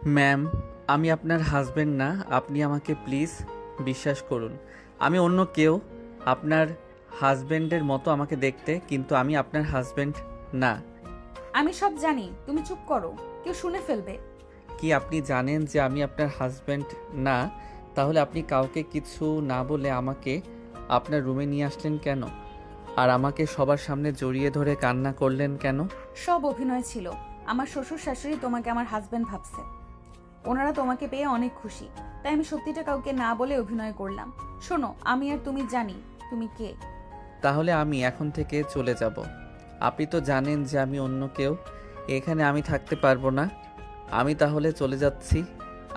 Ma'am, আমি আপনার husband না। আপনি আমাকে প্লিজ বিশ্বাস করুন। আমি অন্য কেউ, আপনার হাজবেন্ডের মতো আমাকে দেখতে, কিন্তু আমি আপনার হাজবেন্ড না। আমি সব জানি, তুমি চুপ করো, কেউ শুনে ফেলবে। কি আপনি জানেন যে আমি আপনার হাজবেন্ড না? তাহলে আপনি কাউকে কিছু না বলে আমাকে আপনার রুমে নিয়ে আসলেন কেন? আর আমাকে সবার সামনে জড়িয়ে ধরে কান্না করলেন কেন? সব অভিনয় ছিল। আমার শ্বশুর শাশুড়ি তোমাকে আমার হাজবেন্ড ভাবছে। ওনারা তোমাকে পেয়ে অনেক খুশি, তাই আমি সত্যিটা কাউকে না বলে অভিনয় করলাম। শোনো, আমি আর তুমি জানি তুমি কে। তাহলে আমি এখন থেকে চলে যাব। আপনি তো জানেন যে আমি অন্য কেউ, এখানে আমি থাকতে পারবো না। আমি তাহলে চলে যাচ্ছি।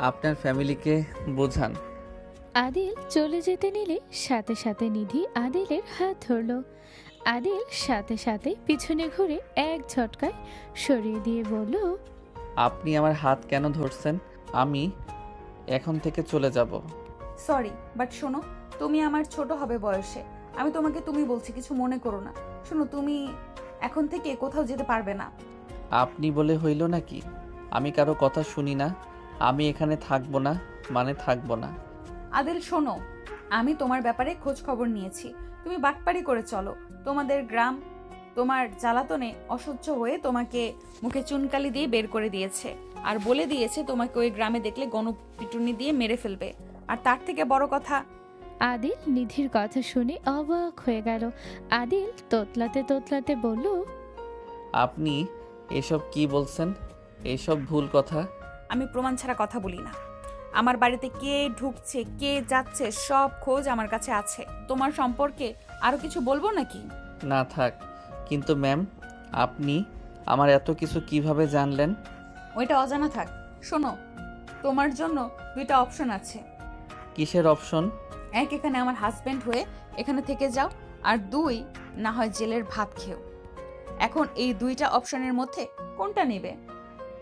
আপনার ফ্যামিলিকে বোঝান। আদিল চলে যেতে নিলে সাথে সাথে নিধি আদিলের হাত ধরল। আদিল সাথে সাথে পিছনে ঘুরে এক ঝটকায় সরিয়ে দিয়ে বলল, আপনি আমার হাত কেন ধরছেন? আমি এখন থেকে চলে যাব। সরি, বাট শোনো, তুমি আমার ছোট হবে বয়সে। আমি তোমাকে তুমি বলছি, কিছু মনে করো না। শোনো, তুমি এখন থেকে কোথাও যেতে পারবে না। আপনি বলে হইল নাকি? আমি কারো কথা শুনি না। আমি এখানে থাকবো না, মানে থাকবো না। আদিল শোনো, আমি তোমার ব্যাপারে খোঁজ খবর নিয়েছি। তুমি বাটপারি করে চলো। তোমাদের গ্রাম তোমার জ্বালাতনে অসহ্য হয়ে তোমাকে মুখে চুনকালি দিয়ে বের করে দিয়েছে, আর বলে দিয়েছে তোমাকে ওই গ্রামে দেখলে গণপিটুনি দিয়ে মেরে ফেলবে। আর তার থেকে বড় কথা, আদিল নিধির কথা শুনে অবাক হয়ে গেল। আদিল তোতলাতে তোতলাতে বলল, আপনি এসব কি বলছেন? এসব ভুল কথা। আমি প্রমাণ ছাড়া কথা বলি না। আমার বাড়িতে কে ঢুকছে কে যাচ্ছে সব খোঁজ আমার কাছে আছে। তোমার সম্পর্কে আরো কিছু বলবো নাকি? না থাক। কিন্তু ম্যাম, আপনি আমার এত কিছু কিভাবে জানলেন? ওইটা অজানা থাক। শোনো, তোমার জন্য দুইটা অপশন আছে। কিসের অপশন? এক, এখানে আমার হাজবেন্ড হয়ে এখানে থেকে যাও। আর দুই, না হয় জেলের ভাত খেও। এখন এই দুইটা অপশনের মধ্যে কোনটা নেবে?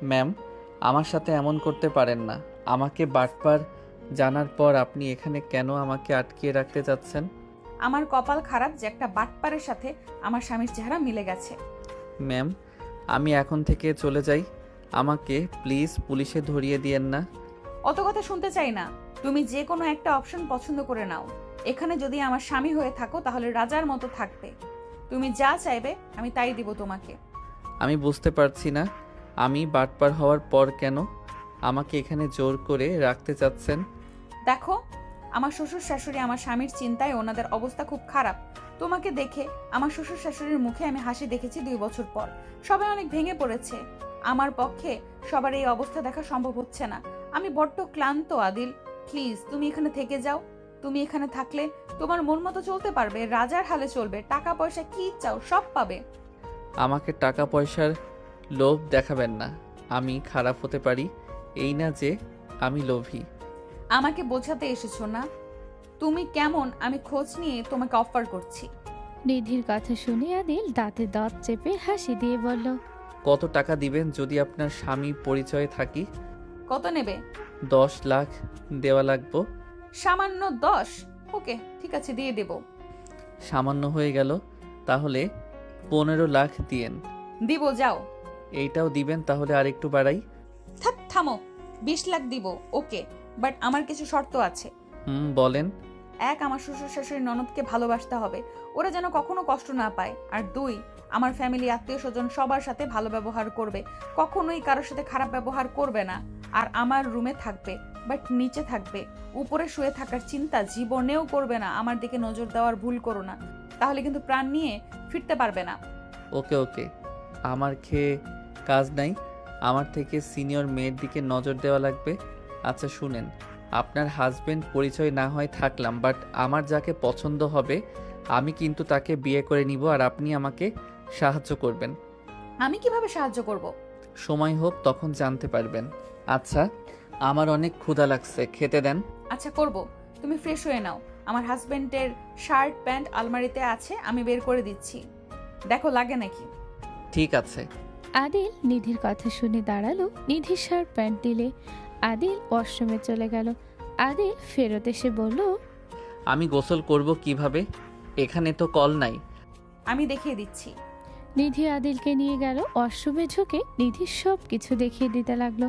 ম্যাম, আমার সাথে এমন করতে পারেন না। আমাকে বাটপার জানার পর আপনি এখানে কেন আমাকে আটকিয়ে রাখতে চাচ্ছেন? আমার কপাল খারাপ যে একটা বাটপারের সাথে আমার স্বামীর চেহারা মিলে গেছে। ম্যাম, আমি এখন থেকে চলে যাই। আমাকে প্লিজ পুলিশে ধরিয়ে দিয়েন না। অত কথা শুনতে চাই না। তুমি যে কোনো একটা অপশন পছন্দ করে নাও। এখানে যদি আমার স্বামী হয়ে থাকো তাহলে রাজার মতো থাকবে। তুমি যা চাইবে আমি তাই দিব তোমাকে। আমি বুঝতে পারছি না, আমি বাটপার হওয়ার পর কেন আমাকে এখানে জোর করে রাখতে চাচ্ছেন? দেখো, আমার শ্বশুর শাশুড়ি আমার স্বামীর চিন্তায় ওনাদের অবস্থা খুব খারাপ। তোমাকে দেখে আমার শ্বশুর শাশুড়ির মুখে আমি হাসি দেখেছি 2 বছর পর। সবাই অনেক ভেঙে পড়েছে। আমার পক্ষে সবার এই অবস্থা দেখা সম্ভব হচ্ছে না। আমি বড্ড ক্লান্ত আদিল। প্লিজ তুমি এখানে থেকে যাও। তুমি এখানে থাকলে তোমার মন মতো চলতে পারবে, রাজার হালে চলবে, টাকা পয়সা কি চাও সব পাবে। আমাকে টাকা পয়সার লোভ দেখাবেন না। আমি খারাপ হতে পারি, এই না যে আমি লোভী। আমাকে বোঝাতে এসেছো না? তুমি কেমন আমি খোঁজ নিয়ে তোমাকে অফার করছি। নিধির কথা শুনে আদিল দাঁতে দাঁত চেপে হাসি দিয়ে বলল, কত টাকা দিবেন যদি আপনার স্বামী পরিচয়ে থাকি? কত নেবে? 10 লাখ দেওয়া লাগবো। সামান্য 10? ওকে, ঠিক আছে, দিয়ে দেব। সামান্য হয়ে গেল, তাহলে 15 লাখ দিয়েন। দিব, যাও। এইটাও দিবেন, তাহলে আর একটু বাড়াই। থামো। 20 লাখ দিব, ওকে, বাট আমার কিছু শর্ত আছে। বলেন। এক, আমার শ্বশুর শাশুড়ি ননদকে ভালোবাসতে হবে, ওরা যেন কখনো কষ্ট না পায়। আর দুই, আমার ফ্যামিলি আত্মীয় স্বজন সবার সাথে ভালো ব্যবহার করবে, কখনোই কারোর সাথে খারাপ ব্যবহার করবে না। আর আমার রুমে থাকবে, বাট নিচে থাকবে। উপরে শুয়ে থাকার চিন্তা জীবনেও করবে না। আমার দিকে নজর দেওয়ার ভুল করো না, তাহলে কিন্তু প্রাণ নিয়ে ফিরতে পারবে না। ওকে ওকে। আমার খেয়ে কাজ নাই, আমার থেকে সিনিয়র মেয়ের দিকে নজর দেওয়া লাগবে। আচ্ছা শুনেন, আপনার হাজবেন্ড পরিচয় না হয় থাকলাম, বাট আমার যাকে পছন্দ হবে আমি কিন্তু তাকে বিয়ে করে নিব, আর আপনি আমাকে সাহায্য করবেন। আমি কিভাবে সাহায্য করব? সময় হোক তখন জানতে পারবেন। আচ্ছা, আমার অনেক ক্ষুধা লাগছে, খেতে দেন। আচ্ছা, করব। তুমি ফ্রেশ হয়ে নাও। আমার হাজবেন্ডের শার্ট প্যান্ট আলমারিতে আছে, আমি বের করে দিচ্ছি, দেখো লাগে নাকি। ঠিক আছে। আদিল নিধির কথা শুনে দাঁড়ালো। নিধির শার্ট প্যান্ট দিলে আদিল ওয়াশরুমে চলে গেল। আদিল ফেরত এসে বলল, আমি গোসল করব কিভাবে? এখানে তো কল নাই। আমি দেখিয়ে দিচ্ছি। নিধি আদিলকে নিয়ে গেল। ওয়াশরুমে ঢুকে নিধি সব কিছু দেখিয়ে দিতে লাগলো।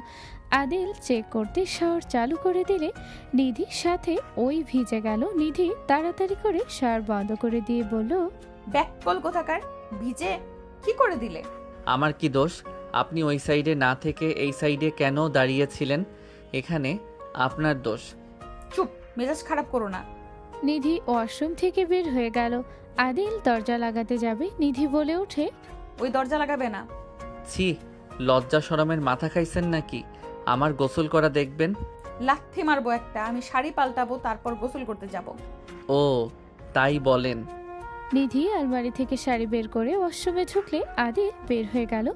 আদিল চেক করতে শাওয়ার চালু করে দিলে নিধির সাথে ওই ভিজে গেল। নিধি তাড়াতাড়ি করে শাওয়ার বন্ধ করে দিয়ে বলল, ব্যাককল কোথাকার, ভিজে কি করে দিলে? আমার কি দোষ? আপনি ওই সাইডে না থেকে এই সাইডে কেন দাঁড়িয়েছিলেন? এখানে আপনার দোষ। চুপ, মেজাজ খারাপ করো না। নিধি ওয়াশরুম থেকে বের হয়ে গেল। আদিল দরজা লাগাতে যাবে, নিধি বলে ওঠে, ওই দরজা লাগাবে না। ছি, লজ্জা শরমের মাথা খাইছেন নাকি? আমার গোসল করা দেখবেন? লাথি মারবো একটা। আমি শাড়ি পাল্টাবো, তারপর গোসল করতে যাব। ও তাই বলেন। নিধি আলমারি থেকে শাড়ি বের করে ওয়াশরুমে ঢুকলে আদিল বের হয়ে গেল।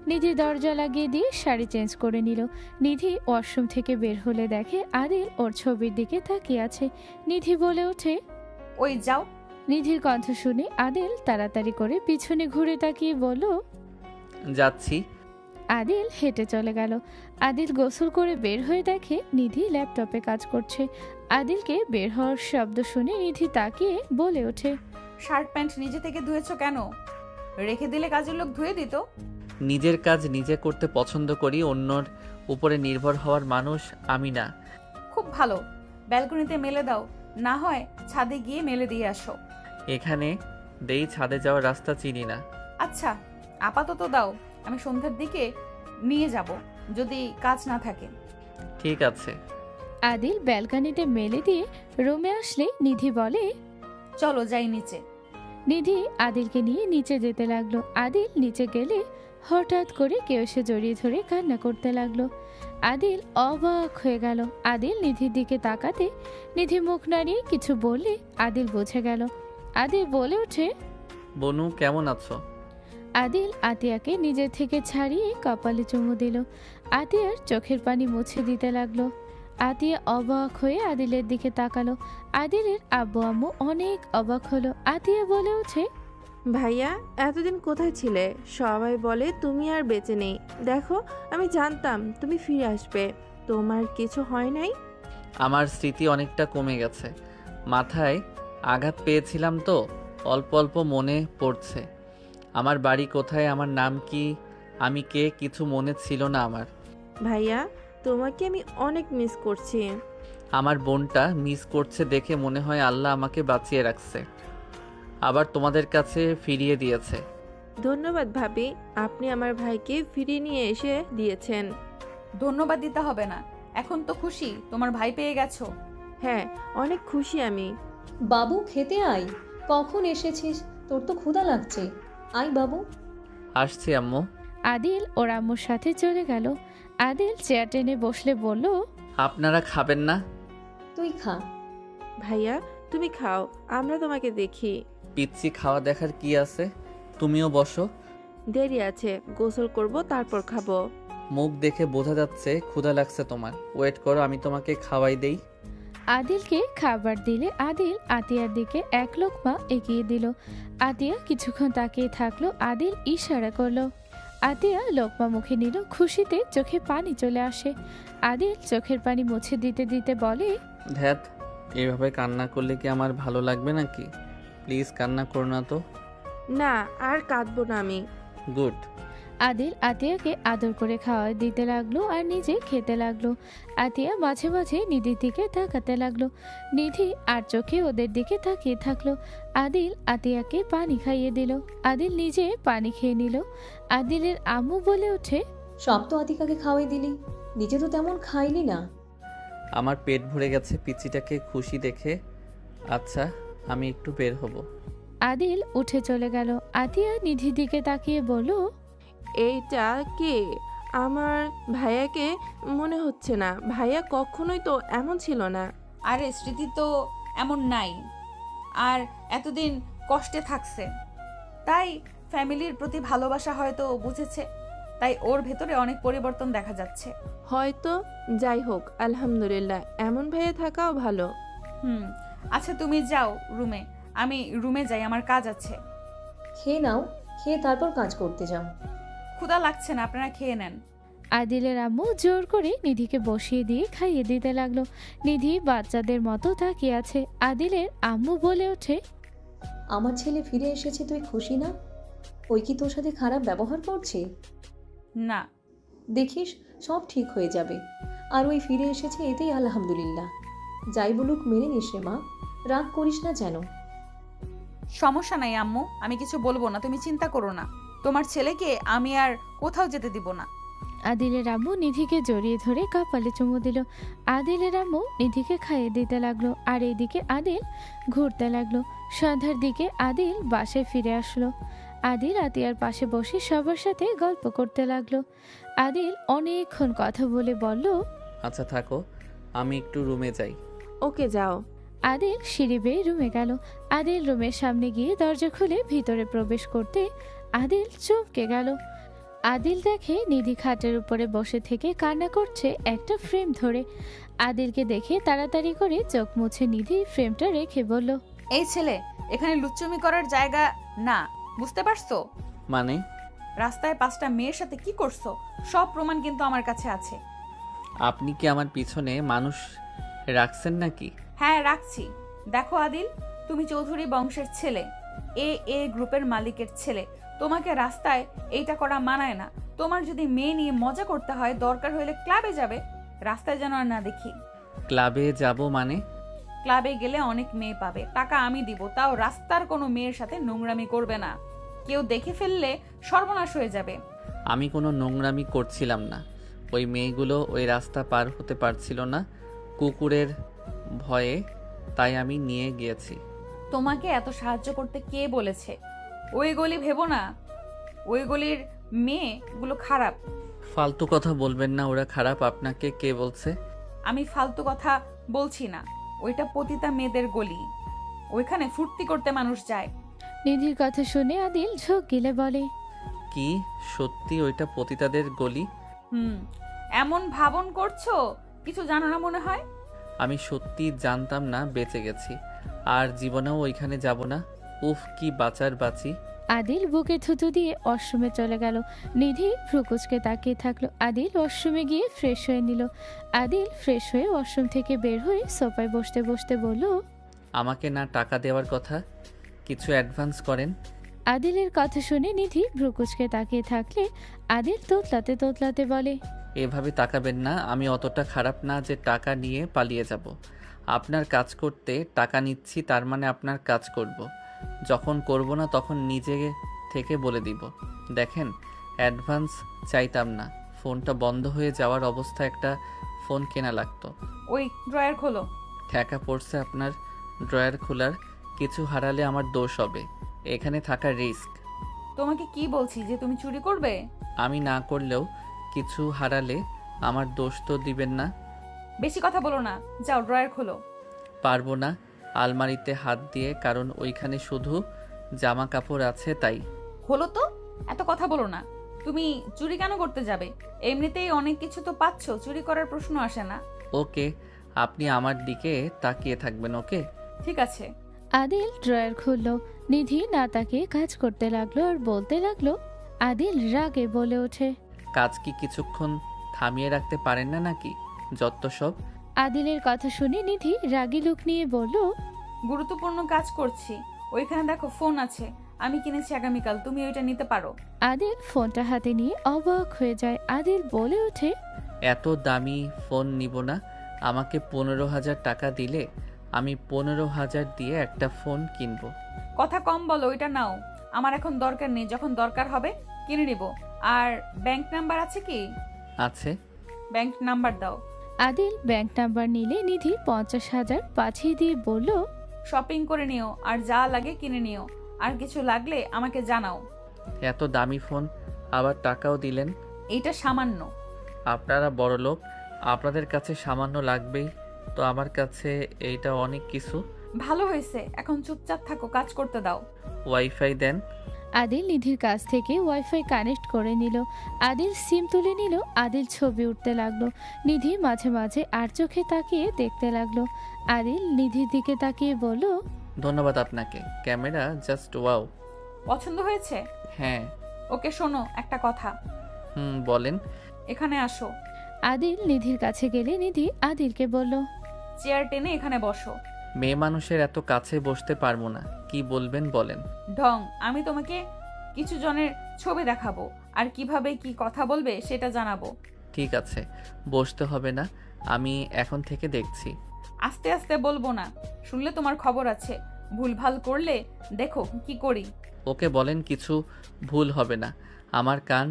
নিধি দরজা লাগিয়ে দিয়ে শাড়ি চেঞ্জ করে নিল। নিধি ওয়াশরুম থেকে বের হলে দেখে আদিল ওর ছবির দিকে তাকিয়ে আছে। নিধি বলে ওঠে, ওই যাও। নিধির কণ্ঠ শুনে আদিল তাড়াতাড়ি করে পিছনে ঘুরে তাকিয়ে বলল, যাচ্ছি। আদিল হেঁটে চলে গেল। আদিল গোসল করে বের হয়ে দেখে নিধি ল্যাপটপে কাজ করছে। আদিলকে বের হওয়ার শব্দ শুনে নিধি তাকিয়ে বলে ওঠে, শার্ট প্যান্ট নিজে থেকে ধুয়েছো কেন? রেখে দিলে কাজের লোক ধুয়ে দিত। নিজের কাজ নিজে করতে পছন্দ করি, অন্যর উপরে নির্ভর হওয়ার মানুষ আমি না। খুব ভালো, ব্যালকনিতে মেলে দাও, না হয় ছাদে গিয়ে মেলে দিয়ে আসো। এখানে দেই, ছাদে যাওয়ার রাস্তা চিনি না। আচ্ছা, আপাতত দাও, আমি সন্ধ্যার দিকে নিয়ে যাব যদি কাজ না থাকে। ঠিক আছে। আদিল ব্যালকনিতে মেলে দিয়ে রুমে আসলে নিধি বলে, চলো যাই নিচে। নিধি আদিলকে নিয়ে নিচে যেতে লাগলো। আদিল নিচে গেলে হঠাৎ করে কেউ এসে জড়িয়ে ধরে কান্না করতে লাগলো। আদিল অবাক হয়ে গেল। আদিল নিধির দিকে তাকাতে নিধি মুখ নাড়িয়ে কিছু বললে আদিল বুঝে গেল। আদিল বলে ওঠে, বনু কেমন আছো? আদিল আতিয়াকে নিজের থেকে ছাড়িয়ে কপালে চুমু দিল। আতিয়ার চোখের পানি মুছে দিতে লাগলো। আতিয়া অবাক হয়ে আদিলের দিকে তাকালো। আদিলের আব্বু আম্মু অনেক অবাক হলো। আতিয়া বলে ওঠে, ভাইয়া এতদিন কোথায় ছিলে? সবাই বলে তুমি আর বেঁচে নেই। দেখো, আমি জানতাম তুমি ফিরে আসবে। তোমার কিছু হয় নাই? আমার স্মৃতি অনেকটা কমে গেছে, মাথায় আঘাত পেয়েছিলাম তো অল্প অল্প মনে পড়ছে। আমার বাড়ি কোথায়, আমার নাম কি, আমি কে, কিছু মনে ছিল না আমার। ভাইয়া তোমাকে আমি অনেক মিস করছি। আমার বোনটা মিস করছে দেখে মনে হয় আল্লাহ আমাকে বাঁচিয়ে রাখছে, আবার তোমাদের কাছে ফিরিয়ে দিয়েছে। ধন্যবাদ ভাবি, আপনি আমার ভাইকে ফিরিয়ে নিয়ে এসে দিয়েছেন। ধন্যবাদ দিতে হবে না, এখন তো খুশি তোমার ভাই পেয়ে গেছো। হ্যাঁ, অনেক খুশি আমি। বাবু খেতে আয়। কখন এসেছিস? তোর তো ক্ষুধা লাগছে। আয় বাবু। আসছি আম্মু। আদিল ওর আম্মুর সাথে চলে গেল। আদিল চেয়ার টেনে বসলে বলল, আপনারা খাবেন না? তুই খা। ভাইয়া তুমি খাও, আমরা তোমাকে দেখি। পিচ্ছি খাওয়া দেখার কি আছে, তুমিও বসো। দেরি আছে, গোসল করব তারপর খাবো। মুখ দেখে বোঝা যাচ্ছে ক্ষুধা লাগছে তোমার। ওয়েট করো, আমি তোমাকে খাওয়াই দেই। আদিলকে খাবার দিলে আদিল আতিয়ার দিকে এক লোকমা এগিয়ে দিল। আতিয়া কিছুক্ষণ তাকিয়ে থাকলো। আদিল ইশারা করলো। আতিয়া লোকমা মুখে নিল। খুশিতে চোখে পানি চলে আসে। আদিল চোখের পানি মুছে দিতে দিতে বলে, ধ্যাত, এভাবে কান্না করলে কি আমার ভালো লাগবে নাকি? প্লিজ কান্না করো না তো। না, আর কাঁদবো না আমি। গুড। আদিল আতিয়াকে আদর করে খাওয়া দিতে লাগলো আর নিজে খেতে লাগলো। আতিয়া মাঝে মাঝে নিধির দিকে তাকাতে লাগলো। নিধি আর চোখে ওদের দিকে তাকিয়ে থাকলো। আদিল আতিয়াকে পানি খাইয়ে দিল। আদিল নিজে পানি খেয়ে নিল। আদিলের আম্মু বলে ওঠে, সব তো আতিকাকে খাওয়াই দিলি, নিজে তো তেমন খাইলি না। আমার পেট ভরে গেছে পিচ্চিটাকে খুশি দেখে। আচ্ছা, আমি একটু বের হব। আদিল উঠে চলে গেল। আতিয়া নিধির দিকে তাকিয়ে বলল, এইটা কে? আমার ভাইয়াকে মনে হচ্ছে না। ভাইয়া কখনোই তো এমন ছিল না। আরে স্মৃতি তো এমন নাই, আর এতদিন কষ্টে থাকছে, তাই ফ্যামিলির প্রতি ভালোবাসা হয়তো বুঝেছে, তাই ওর ভেতরে অনেক পরিবর্তন দেখা যাচ্ছে। হয়তো। যাই হোক, আলহামদুলিল্লাহ, এমন ভাইয়া থাকাও ভালো। আচ্ছা তুমি যাও রুমে, আমি রুমে যাই, আমার কাজ আছে। খেয়ে নাও, খেয়ে তারপর কাজ করতে যাও। ক্ষুধা লাগছে না, আপনারা খেয়ে নেন। আদিলের আম্মু জোর করে নিধিকে বসিয়ে দিয়ে খাইয়ে দিতে লাগলো। নিধি বাচ্চাদের মতো তাকিয়ে আছে। আদিলের আম্মু বলে ওঠে, আমার ছেলে ফিরে এসেছে, তুই খুশি না? ওই কি তোর সাথে খারাপ ব্যবহার করছে? না। দেখিস, সব ঠিক হয়ে যাবে। আর ওই ফিরে এসেছে, এতেই আলহামদুলিল্লাহ। যাই বলুক মেনে নিস রে মা, রাগ করিস না যেন। সমস্যা নাই আম্মু, আমি কিছু বলবো না, তুমি চিন্তা করো না। তোমার ছেলেকে আমি আর কোথাও যেতে দিব না। আদিলের আম্মু নিধিকে জড়িয়ে ধরে কপালে চুমু দিল। আদিলের আম্মু নিধিকে খাইয়ে দিতে লাগলো, আর এইদিকে আদিল ঘুরতে লাগলো। সন্ধ্যার দিকে আদিল বাসায় ফিরে আসলো। আদিল আতিয়ার পাশে বসে সবার সাথে গল্প করতে লাগলো। আদিল অনেকক্ষণ কথা বলে বলল, আচ্ছা থাকো, আমি একটু রুমে যাই। ওকে যাও। আদিল সিঁড়ি বেয়ে রুমে গেল। আদিল রুমের সামনে গিয়ে দরজা খুলে ভিতরে প্রবেশ করতে আদিল চমকে গেল। আদিল দেখে নিধি খাটের উপরে বসে থেকে কান্না করছে একটা ফ্রেম ধরে। আদিলকে দেখে তাড়াতাড়ি করে চোখ মুছে নিধি ফ্রেমটা রেখে বলল, এই ছেলে এখানে লুচ্চুমি করার জায়গা না, বুঝতে পারছো? মানে? রাস্তায় 5টা মেয়ের সাথে কি করছো সব প্রমাণ কিন্তু আমার কাছে আছে। আপনি কি আমার পিছনে মানুষ রাখছেন নাকি? হ্যাঁ রাখছি। দেখো আদিল, তুমি চৌধুরী বংশের ছেলে, এ গ্রুপের মালিকের ছেলে। তোমাকে রাস্তায় এইটা করা মানায় না। তোমার যদি মেয়ে নিয়ে মজা করতে হয়, দরকার হলে ক্লাবে যাবে, রাস্তায় যেন আর না দেখি। ক্লাবে যাব মানে? ক্লাবে গেলে অনেক মেয়ে পাবে, টাকা আমি দিব, তাও রাস্তার কোনো মেয়ের সাথে নোংরামি করবে না। কেউ দেখে ফেললে সর্বনাশ হয়ে যাবে। আমি কোনো নোংরামি করছিলাম না। ওই মেয়েগুলো ওই রাস্তা পার হতে পারছিল না কুকুরের ভয়ে, তাই আমি নিয়ে গিয়েছি। তোমাকে এত সাহায্য করতে কে বলেছে? ওই গলি ভেবো না, ওই গলির মেয়েগুলো খারাপ। ফালতু কথা বলবেন না, ওরা খারাপ। আপনাকে কে বলছে? আমি ফালতু কথা বলছি না, ওইটা পতিতা মেয়েদের গলি, ওইখানে ফুর্তি করতে মানুষ যায়। নিধির কথা শুনে আদিল ঝোঁক গিলে বলে, কি সত্যি ওইটা পতিতাদের গলি? এমন ভাবন করছো, কিছু জানো না মনে হয়। আমি সত্যি জানতাম না, বেঁচে গেছি। আর জীবনেও ওইখানে যাব না। উফ, কি বাঁচার বাঁচি। আদিল বুকে থুতু দিয়ে ওয়াশরুমে চলে গেল। নিধি ভ্রুকুচকে তাকিয়ে থাকলো। আদিল ওয়াশরুমে গিয়ে ফ্রেশ হয়ে নিল। আদিল ফ্রেশ হয়ে ওয়াশরুম থেকে বের হয়ে সোফায় বসতে বসতে বলল, আমাকে না টাকা দেওয়ার কথা, কিছু অ্যাডভান্স করেন। আদিলের কথা শুনে নিধি ভ্রুকুচকে তাকিয়ে থাকলে আদিল তোতলাতে তোতলাতে বলে, এভাবে তাকাবেন না, আমি অতটা খারাপ না যে টাকা নিয়ে পালিয়ে যাব। আপনার কাজ করতে টাকা নিচ্ছি, তার মানে আপনার কাজ করব। যখন করব না তখন নিজে থেকে বলে দিব। দেখেন, অ্যাডভান্স চাইতাম না। ফোনটা বন্ধ হয়ে যাওয়ার অবস্থা, একটা ফোন কেনা লাগতো। ওই ড্রয়ার খোলো। ঠেকা পড়ছে আপনার ড্রয়ার খোলার। কিছু হারালে আমার দোষ হবে, এখানে থাকা রিস্ক। তোমাকে কি বলছি যে তুমি চুরি করবে? আমি না করলেও কিছু হারালে আমার দোষ তো দিবেন না। বেশি কথা বলো না, যাও ড্রয়ার খোলো। পারবো না আলমারিতে হাত দিয়ে, কারণ ওইখানে শুধু জামা কাপড় আছে তাই। হলো তো, এত কথা বলো না। তুমি চুরি কেন করতে যাবে? এমনিতেই অনেক কিছু তো পাচ্ছ, চুরি করার প্রশ্ন আসে না। ওকে, আপনি আমার দিকে তাকিয়ে থাকবেন। ওকে ঠিক আছে। আদিল ড্রয়ার খুলল। নিধি না তাকিয়ে কাজ করতে লাগলো আর বলতে লাগলো। আদিল রাগে বলে ওঠে, কাজ কি কিছুক্ষণ থামিয়ে রাখতে পারেন না নাকি? যত সব। আদিলের কথা শুনে নিধি রাগী লুক নিয়ে বলল, গুরুত্বপূর্ণ কাজ করছি। ওইখানে দেখো ফোন আছে, আমি কিনেছি আগামীকাল, তুমি ওইটা নিতে পারো। আদিল ফোনটা হাতে নিয়ে অবাক হয়ে যায়। আদিল বলে ওঠে, এত দামি ফোন নিব না। আমাকে 15,000 টাকা দিলে আমি 15,000 দিয়ে একটা ফোন কিনবো। কথা কম বলো, ওইটা নাও। আমার এখন দরকার নেই, যখন দরকার হবে কিনে নিব। আর ব্যাংক নাম্বার আছে কি? আছে। ব্যাংক নাম্বার দাও। আদিল ব্যাংক নাম্বার নিলে নিধি 50,000 পাঠিয়ে দিয়ে বলল, শপিং করে নিও, আর যা লাগে কিনে নিও। আর কিছু লাগলে আমাকে জানাও। এত দামি ফোন, আবার টাকাও দিলেন। এইটা সামান্য। আপনারা বড় লোক, আপনাদের কাছে সামান্য লাগবেই, তো আমার কাছে এইটা অনেক কিছু। ভালো হয়েছে, এখন চুপচাপ থাকো, কাজ করতে দাও। ওয়াইফাই দেন। আদিল নিধির কাছ থেকে ওয়াইফাই কানেক্ট করে নিল। আদিল সিম তুলে নিল। আদিল ছবি উঠতে লাগলো। নিধি মাঝে মাঝে আর চোখে তাকিয়ে দেখতে লাগলো। আদিল নিধির দিকে তাকিয়ে বলল, ধন্যবাদ আপনাকে, ক্যামেরা জাস্ট ওয়াও। পছন্দ হয়েছে? হ্যাঁ। ওকে শোনো, একটা কথা। বলেন। এখানে আসো। আদিল নিধির কাছে গেলে নিধি আদিলকে বলল, চেয়ার টেনে এখানে বসো। মেয়ে মানুষের এত কাছে বসতে পারবো না। কি বলবেন বলেন। ঢং, আমি তোমাকে কিছু জনের ছবি দেখাবো, আর কিভাবে কি কথা বলবে সেটা জানাবো। ঠিক আছে, বসতে হবে না, আমি এখন থেকে দেখছি। আস্তে আস্তে বলবো না, শুনলে তোমার খবর আছে। ভুলভাল করলে দেখো কি করি। ওকে বলেন কিছু ভুল হবে না, আমার কান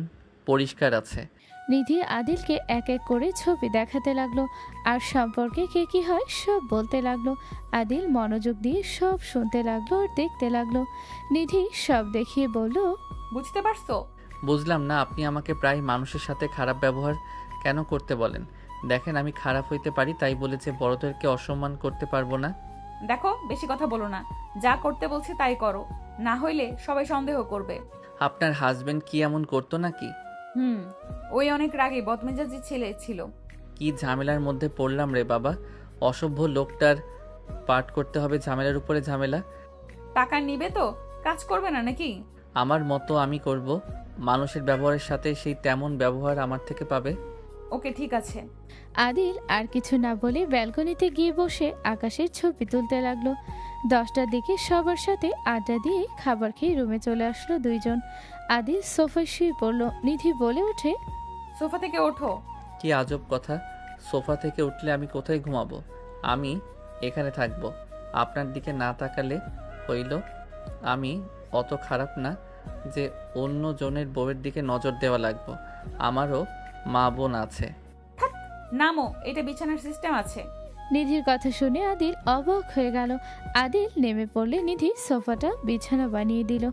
পরিষ্কার আছে। নিধি আদিলকে এক এক করে ছবি দেখাতে লাগলো আর সম্পর্কে কে কি হয় সব বলতে লাগলো। আদিল মনোযোগ দিয়ে সব শুনতে লাগলো আর দেখতে লাগলো। নিধি সব দেখিয়ে বলল, বুঝতে পারছো? বুঝলাম না, আপনি আমাকে প্রায় মানুষের সাথে খারাপ ব্যবহার কেন করতে বলেন? দেখেন আমি খারাপ হইতে পারি, তাই বলে যে বড়দেরকে অসম্মান করতে পারবো না। দেখো, বেশি কথা বলো না, যা করতে বলছি তাই করো, না হইলে সবাই সন্দেহ করবে। আপনার হাজবেন্ড কি এমন করতো নাকি? ওই অনেক রাগী বদমেজাজি ছেলে ছিল। কি ঝামেলার মধ্যে পড়লাম রে বাবা, অসভ্য লোকটার পাঠ করতে হবে ঝামেলার উপরে ঝামেলা। টাকা নিবে তো কাজ করবে না নাকি? আমার মতো আমি করব, মানুষের ব্যবহারের সাথে সেই তেমন ব্যবহার আমার থেকে পাবে। ওকে ঠিক আছে। আদিল আর কিছু না বলে ব্যালকনিতে গিয়ে বসে আকাশের ছবি তুলতে লাগলো। 10টার দিকে সবার সাথে আড্ডা দিয়ে খাবার খেয়ে রুমে চলে আসলো দুইজন। আদিল সোফায় শুয়ে পড়লো। নিধি বলে ওঠে, সোফা থেকে ওঠো। কি আজব কথা, সোফা থেকে উঠলে আমি কোথায় ঘুমাবো? আমি এখানে থাকবো। আপনার দিকে না তাকালে হইল? আমি অত খারাপ না যে অন্য জনের বউয়ের দিকে নজর দেওয়া লাগবো। আমারও মা বোন আছে। নামো, এটা বিছানার সিস্টেম আছে। নিধির কথা শুনে আদিল অবাক হয়ে গেল। আদিল নেমে পড়লে নিধি সোফাটা বিছানা বানিয়ে দিল।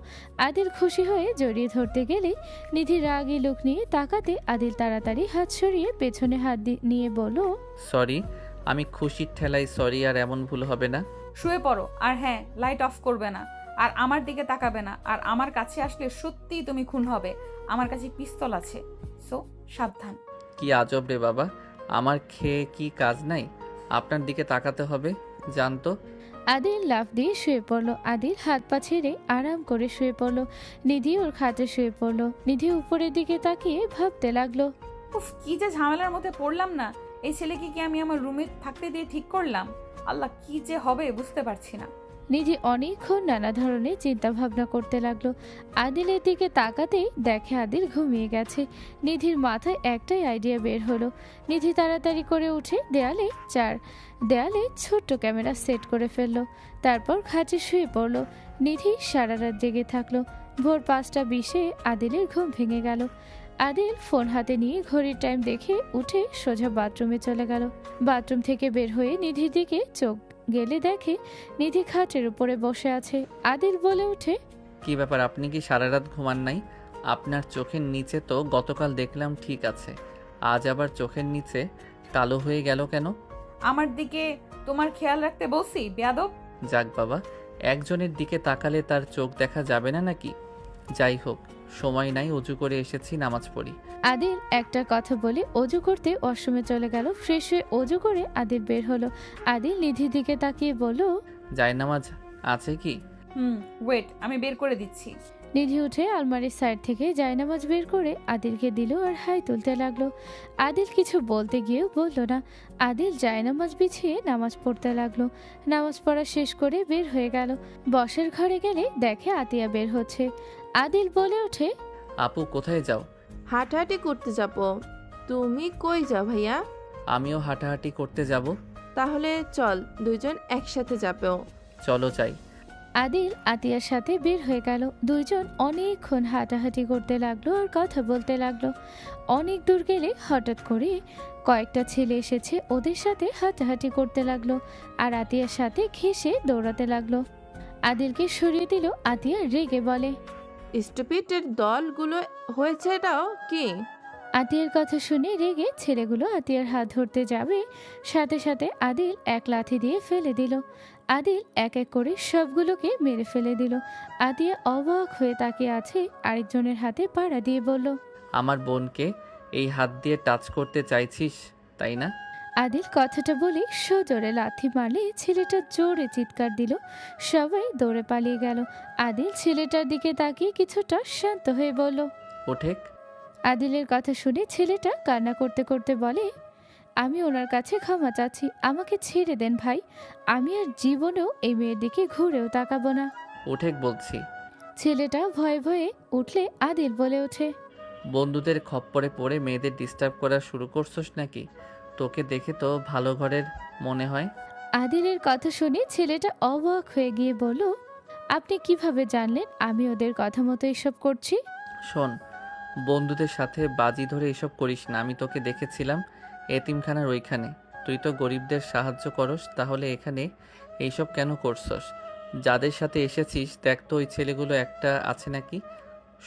আদিল খুশি হয়ে জড়িয়ে ধরতে গেলে নিধি রাগী লোক নিয়ে তাকাতে আদিল তাড়াতাড়ি হাত সরিয়ে পেছনে হাত নিয়ে বলল, সরি, আমি খুশির ঠেলায় সরি, আর এমন ভুল হবে না। শুয়ে পড়ো, আর হ্যাঁ, লাইট অফ করবে না, আর আমার দিকে তাকাবে না, আর আমার কাছে আসলে সত্যিই তুমি খুন হবে। আমার কাছে পিস্তল আছে, সো সাবধান। কি আজব রে বাবা, আমার খেয়ে কি কাজ নাই? আপনার দিকে তাকাতে হবে জানতো। আদিল লাফ দিয়ে শুয়ে পড়লো। আদিল হাত পা ছেড়ে আরাম করে শুয়ে পড়লো। নিধি ওর খাটে শুয়ে পড়লো। নিধি উপরের দিকে তাকিয়ে ভাবতে লাগলো, উফ, কি যে ঝামেলার মধ্যে পড়লাম না। এই ছেলেকে কি আমি আমার রুমে থাকতে দিয়ে ঠিক করলাম? আল্লাহ, কি যে হবে বুঝতে পারছি না। নিধি অনেকক্ষণ নানা ধরনের চিন্তা ভাবনা করতে লাগলো। আদিলের দিকে তাকাতেই দেখে আদিল ঘুমিয়ে গেছে। নিধির মাথায় একটাই আইডিয়া বের হলো। নিধি তাড়াতাড়ি করে উঠে দেয়ালে ছোট্ট ক্যামেরা সেট করে ফেললো। তারপর খাটে শুয়ে পড়লো। নিধি সারা রাত জেগে থাকলো। ভোর 5:20 আদিলের ঘুম ভেঙে গেল। আদিল ফোন হাতে নিয়ে ঘড়ির টাইম দেখে উঠে সোজা বাথরুমে চলে গেল। বাথরুম থেকে বের হয়ে নিধির দিকে চোখ গেলে দেখে নিধি খাটের উপরে বসে আছে। আদিল বলে ওঠে, কি ব্যাপার, আপনি কি সারা রাত ঘুমান নাই? আপনার চোখের নিচে তো গতকাল দেখলাম ঠিক আছে, আজ আবার চোখের নিচে কালো হয়ে গেল কেন? আমার দিকে তোমার খেয়াল রাখতে বলছি, বেয়াদব। যাক বাবা, একজনের দিকে তাকালে তার চোখ দেখা যাবে না নাকি? যাই হোক, সময় নাই, অজু করে এসেছি, নামাজ পড়ি। আদিল একটা কথা বলে অজু করতে ওয়াশরুমে চলে গেল। ফ্রেশ হয়ে অজু করে আদিল বের হলো। আদিল নিধির দিকে তাকিয়ে বলল, জায়নামাজ আছে কি? ওয়েট, আমি বের করে দিচ্ছি। নিধি উঠে আলমারির সাইড থেকে জায়নামাজ বের করে আদিলকে দিল আর হাই তুলতে লাগলো। আদিল কিছু বলতে গিয়েও বলল না। আদিল জায়নামাজ বিছিয়ে নামাজ পড়তে লাগলো। নামাজ পড়া শেষ করে বের হয়ে গেল। বসের ঘরে গেলে দেখে আতিয়া বের হচ্ছে। আদিল বলে ওঠে, আপু কোথায় যাও? হাঁটাহাঁটি করতে যাব। তুমি কই যাও ভাইয়া? আমিও হাঁটাহাঁটি করতে যাব। তাহলে চল, দুইজন একসাথে যাবো। চলো যাই। আদিল আতিয়ার সাথে বের হয়ে গেল। দুইজন অনেকক্ষণ হাঁটাহাঁটি করতে লাগলো আর কথা বলতে লাগলো। অনেক দূর গেলে হঠাৎ করে কয়েকটা ছেলে এসেছে, ওদের সাথে হাঁটাহাঁটি করতে লাগলো আর আতিয়ার সাথে ঘেঁষে দৌড়াতে লাগলো। আদিলকে সরিয়ে দিল। আতিয়া রেগে বলে, স্টুপিডের দলগুলো হয়েছে, এটাও কি? আতিয়ার কথা শুনে রেগে ছেলেগুলো আতিয়ার হাত ধরতে যাবে, সাথে সাথে আদিল এক লাথি দিয়ে ফেলে দিল। আদিল এক এক করে সবগুলোকে মেরে ফেলে দিল। আতিয়া অবাক হয়ে তাকিয়ে আছে, আরেকজনের হাতে পাড়া দিয়ে বলল, আমার বোনকে এই হাত দিয়ে টাচ করতে চাইছিস তাই না? আদিল কথাটা বলে সজোরে লাথি মারলে ছেলেটা জোরে চিৎকার দিল। সবাই দৌড়ে পালিয়ে গেল। আদিল ছেলেটার দিকে তাকিয়ে কিছুটা শান্ত হয়ে বলল, ওঠেক। আদিলের কথা শুনে ছেলেটা কান্না করতে করতে বলে, আমি ওনার কাছে ক্ষমা চাচ্ছি, আমাকে ছেড়ে দেন ভাই, আমি আর জীবনেও এই মেয়ের দিকে ঘুরেও তাকাবো না। ওঠেক বলছি। ছেলেটা ভয়ে ভয়ে উঠলে আদিল বলে ওঠে, বন্ধুদের খপ্পরে পড়ে মেয়েদের ডিস্টার্ব করা শুরু করছস নাকি? তোকে দেখে তো ভালো ঘরের মনে হয়। আদিলের কথা শুনে ছেলেটা অবাক হয়ে গিয়ে বলল, আপনি কিভাবে জানলেন আমি ওদের কথা মতো এসব করছি? শোন, বন্ধুদের সাথে বাজি ধরে এসব করিস না। আমি তোকে দেখেছিলাম এতিমখানার ওইখানে। তুই তো গরিবদের সাহায্য করস, তাহলে এখানে এইসব কেন করছস? যাদের সাথে এসেছিস দেখ তো ওই ছেলেগুলো একটা আছে নাকি?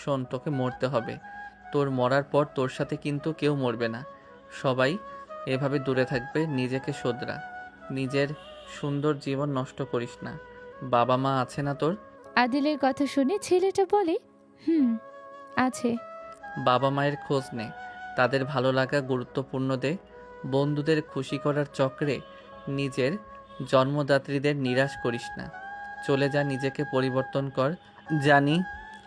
শোন, তোকে মরতে হবে। তোর মরার পর তোর সাথে কিন্তু কেউ মরবে না। সবাই এভাবে দূরে থাকবে। নিজেকে শোধরা, নিজের সুন্দর জীবন নষ্ট করিস না। বাবা মা আছে না তোর? আদিলের কথা শুনে ছেলেটা বলে, আছে। বাবা মায়ের খোঁজ নে, তাদের ভালো লাগা গুরুত্বপূর্ণ দে। বন্ধুদের খুশি করার চক্রে নিজের জন্মদাত্রীদের নিরাশ করিস না। চলে যা, নিজেকে পরিবর্তন কর। জানি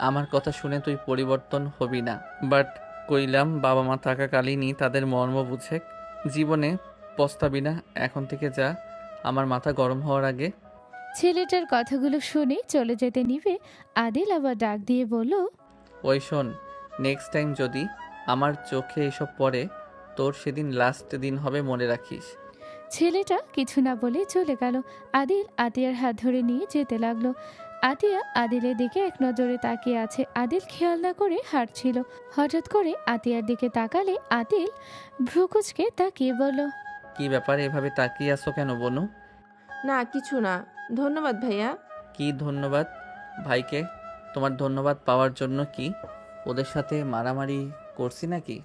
আমার কথা শুনে তুই পরিবর্তন হবি না, বাট কইলাম বাবা মা থাকাকালীনই তাদের মর্ম বুঝে জীবনে পস্তাবি না। এখন থেকে যা, আমার মাথা গরম হওয়ার আগে। ছেলেটার কথাগুলো শুনে চলে যেতে নিবে আদিল আবার ডাক দিয়ে বলল, ওই শোন, নেক্সট টাইম যদি আমার চোখে এসব পড়ে, তোর সেদিন লাস্ট দিন হবে, মনে রাখিস। ছেলেটা কিছু না বলে চলে গেল। আদিল আতিয়ার হাত ধরে নিয়ে যেতে লাগলো। আতিয়া আদিলের দিকে এক নজরে তাকিয়ে আছে। আদিল খেয়াল না করে হাঁটছিল। হঠাৎ করে আতিয়ার দিকে তাকালে আদিল ভ্রুকুচকে তাকিয়ে বলল, কি ব্যাপার, এভাবে তাকিয়ে আসো কেন বনু? না কিছু না, ধন্যবাদ ভাইয়া। কি ধন্যবাদ? ভাইকে তোমার ধন্যবাদ পাওয়ার জন্য কি ওদের সাথে মারামারি করছি নাকি?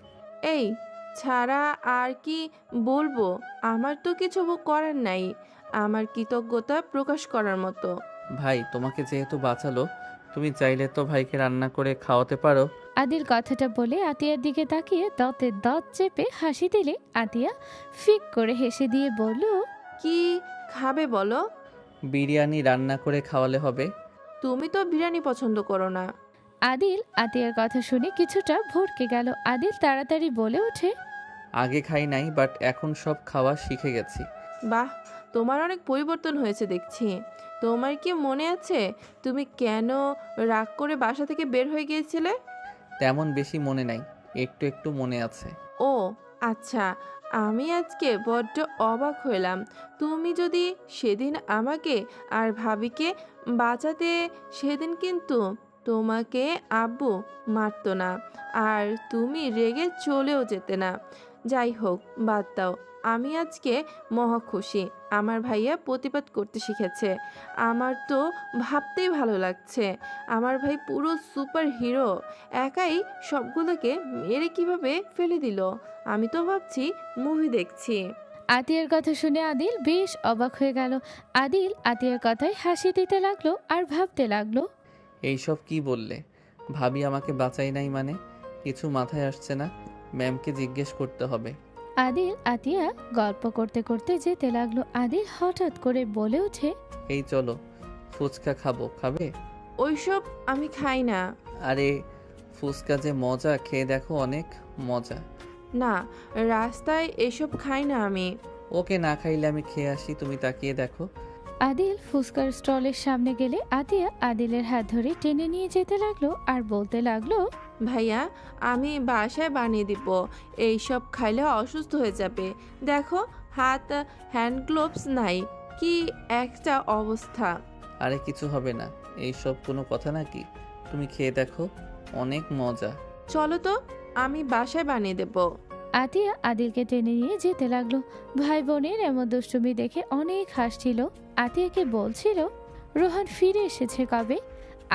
এই ছাড়া আর কি বলবো, আমার তো কিছু করার নাই আমার কৃতজ্ঞতা প্রকাশ করার মতো। ভাই তোমাকে যেহেতু বাঁচালো, তুমি চাইলে তো ভাইকে রান্না করে খাওয়াতে পারো। আদিল কথাটা বলে আতিয়ার দিকে তাকিয়ে দাঁতে দাঁত চেপে হাসি দিলে আতিয়া ফিক করে হেসে দিয়ে বলল, কি খাবে বলো? বিরিয়ানি রান্না করে খাওয়ালে হবে। তুমি তো বিরিয়ানি পছন্দ করো না। আদিল আতিয়ার কথা শুনে কিছুটা ভরকে গেল। আদিল তাড়াতাড়ি বলে ওঠে, আগে খাই নাই, বাট এখন সব খাওয়া শিখে গেছি। বাহ, তোমার অনেক পরিবর্তন হয়েছে দেখছি। তোমার কি মনে আছে তুমি কেন রাগ করে বাসা থেকে বের হয়ে গিয়েছিলে? তেমন বেশি মনে নাই, একটু একটু মনে আছে। ও আচ্ছা, আমি আজকে বড্ড অবাক হলাম। তুমি যদি সেদিন আমাকে আর ভাবিকে বাঁচাতে, সেদিন কিন্তু তোমাকে আব্বু মারতো না, আর তুমি রেগে চলেও যেতে না। যাই হোক, বাদ দাও। আমি আজকে মহা খুশি আমার ভাইয়া প্রতিবাদ করতে শিখেছে। আমার তো ভাবতেই ভালো লাগছে, আমার ভাই পুরো সুপার হিরো, একাই সবগুলোকে মেরে কিভাবে ফেলে দিল। আমি তো ভাবছি মুভি দেখছি। আতিয়ার কথা শুনে আদিল বেশ অবাক হয়ে গেল। আদিল আতিয়ার কথায় হাসি দিতে লাগলো আর ভাবতে লাগলো, এইসব কি বললে? ভাবি আমাকে বাঁচাই নাই মানে? কিছু মাথায় আসছে না, ম্যামকে জিজ্ঞেস করতে হবে। আদিল আতিয়া গল্প করতে করতে যেতে লাগলো। আদিল হঠাৎ করে বলে ওঠে, এই চলো, ফুচকা খাবো, খাবে? ওইসব আমি খাই না। আরে ফুচকা যে মজা, খেয়ে দেখো, অনেক মজা। না, রাস্তায় এসব খাই না আমি। ওকে, না খাইলে আমি খেয়ে আসি, তুমি তাকিয়ে দেখো। আদিল ফুসকার স্টলের সামনে গেলে আতিয়া আদিলের হাত ধরে টেনে নিয়ে যেতে লাগলো আর বলতে লাগলো, ভাইয়া, আমি বাসায় বানিয়ে দিব, এইসব খাইলে অসুস্থ হয়ে যাবে। দেখো, হাত হ্যান্ড গ্লোভস নাই, কি একটা অবস্থা। আরে কিছু হবে না, এইসব কোনো কথা নাকি? তুমি খেয়ে দেখো, অনেক মজা। চলো তো, আমি বাসায় বানিয়ে দেব। আতিয়া আদিলকে টেনে নিয়ে যেতে লাগলো। ভাই বোনের এমন দুষ্টুমি দেখে অনেক হাসছিল। আতিয়াকে বলছিল, রোহান ফিরে এসেছে কবে?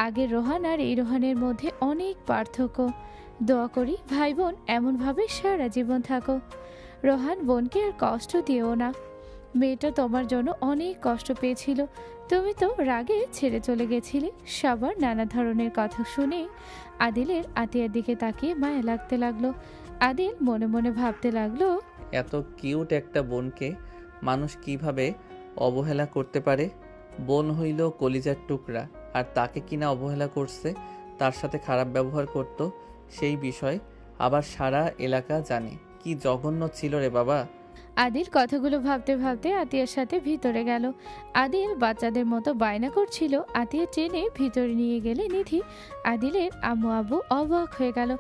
আগের রোহান আর এই রোহানের মধ্যে অনেক পার্থক্য। দোয়া করি ভাই বোন এমনভাবে সারা জীবন থাকো। রোহান বোনকে আর কষ্ট দিও না। মেয়েটা তোমার জন্য অনেক কষ্ট পেয়েছিল, তুমি তো রাগে ছেড়ে চলে গেছিলে। সবার নানা ধরনের কথা শুনে আদিলের আতিয়ার দিকে তাকিয়ে মায়া লাগতে লাগলো। আদিল মনে মনে ভাবতে লাগলো, এত কিউট একটা বোনকে মানুষ কিভাবে অবহেলা করতে পারে? বোন হইল কলিজার টুকরা, আর তাকে কিনা অবহেলা করছে, তার সাথে খারাপ ব্যবহার করত, সেই বিষয় আবার সারা এলাকা জানে। কি জঘন্য ছিল রে বাবা। আদিল কথাগুলো ভাবতে ভাবতে আতিয়ার সাথে ভিতরে গেল। আদিল বাচ্চাদের মতো বায়না করছিল। আতিয়া টেনে ভিতরে নিয়ে গেলে নিধি আদিলের আম্মু আব্বু অবাক হয়ে গেল।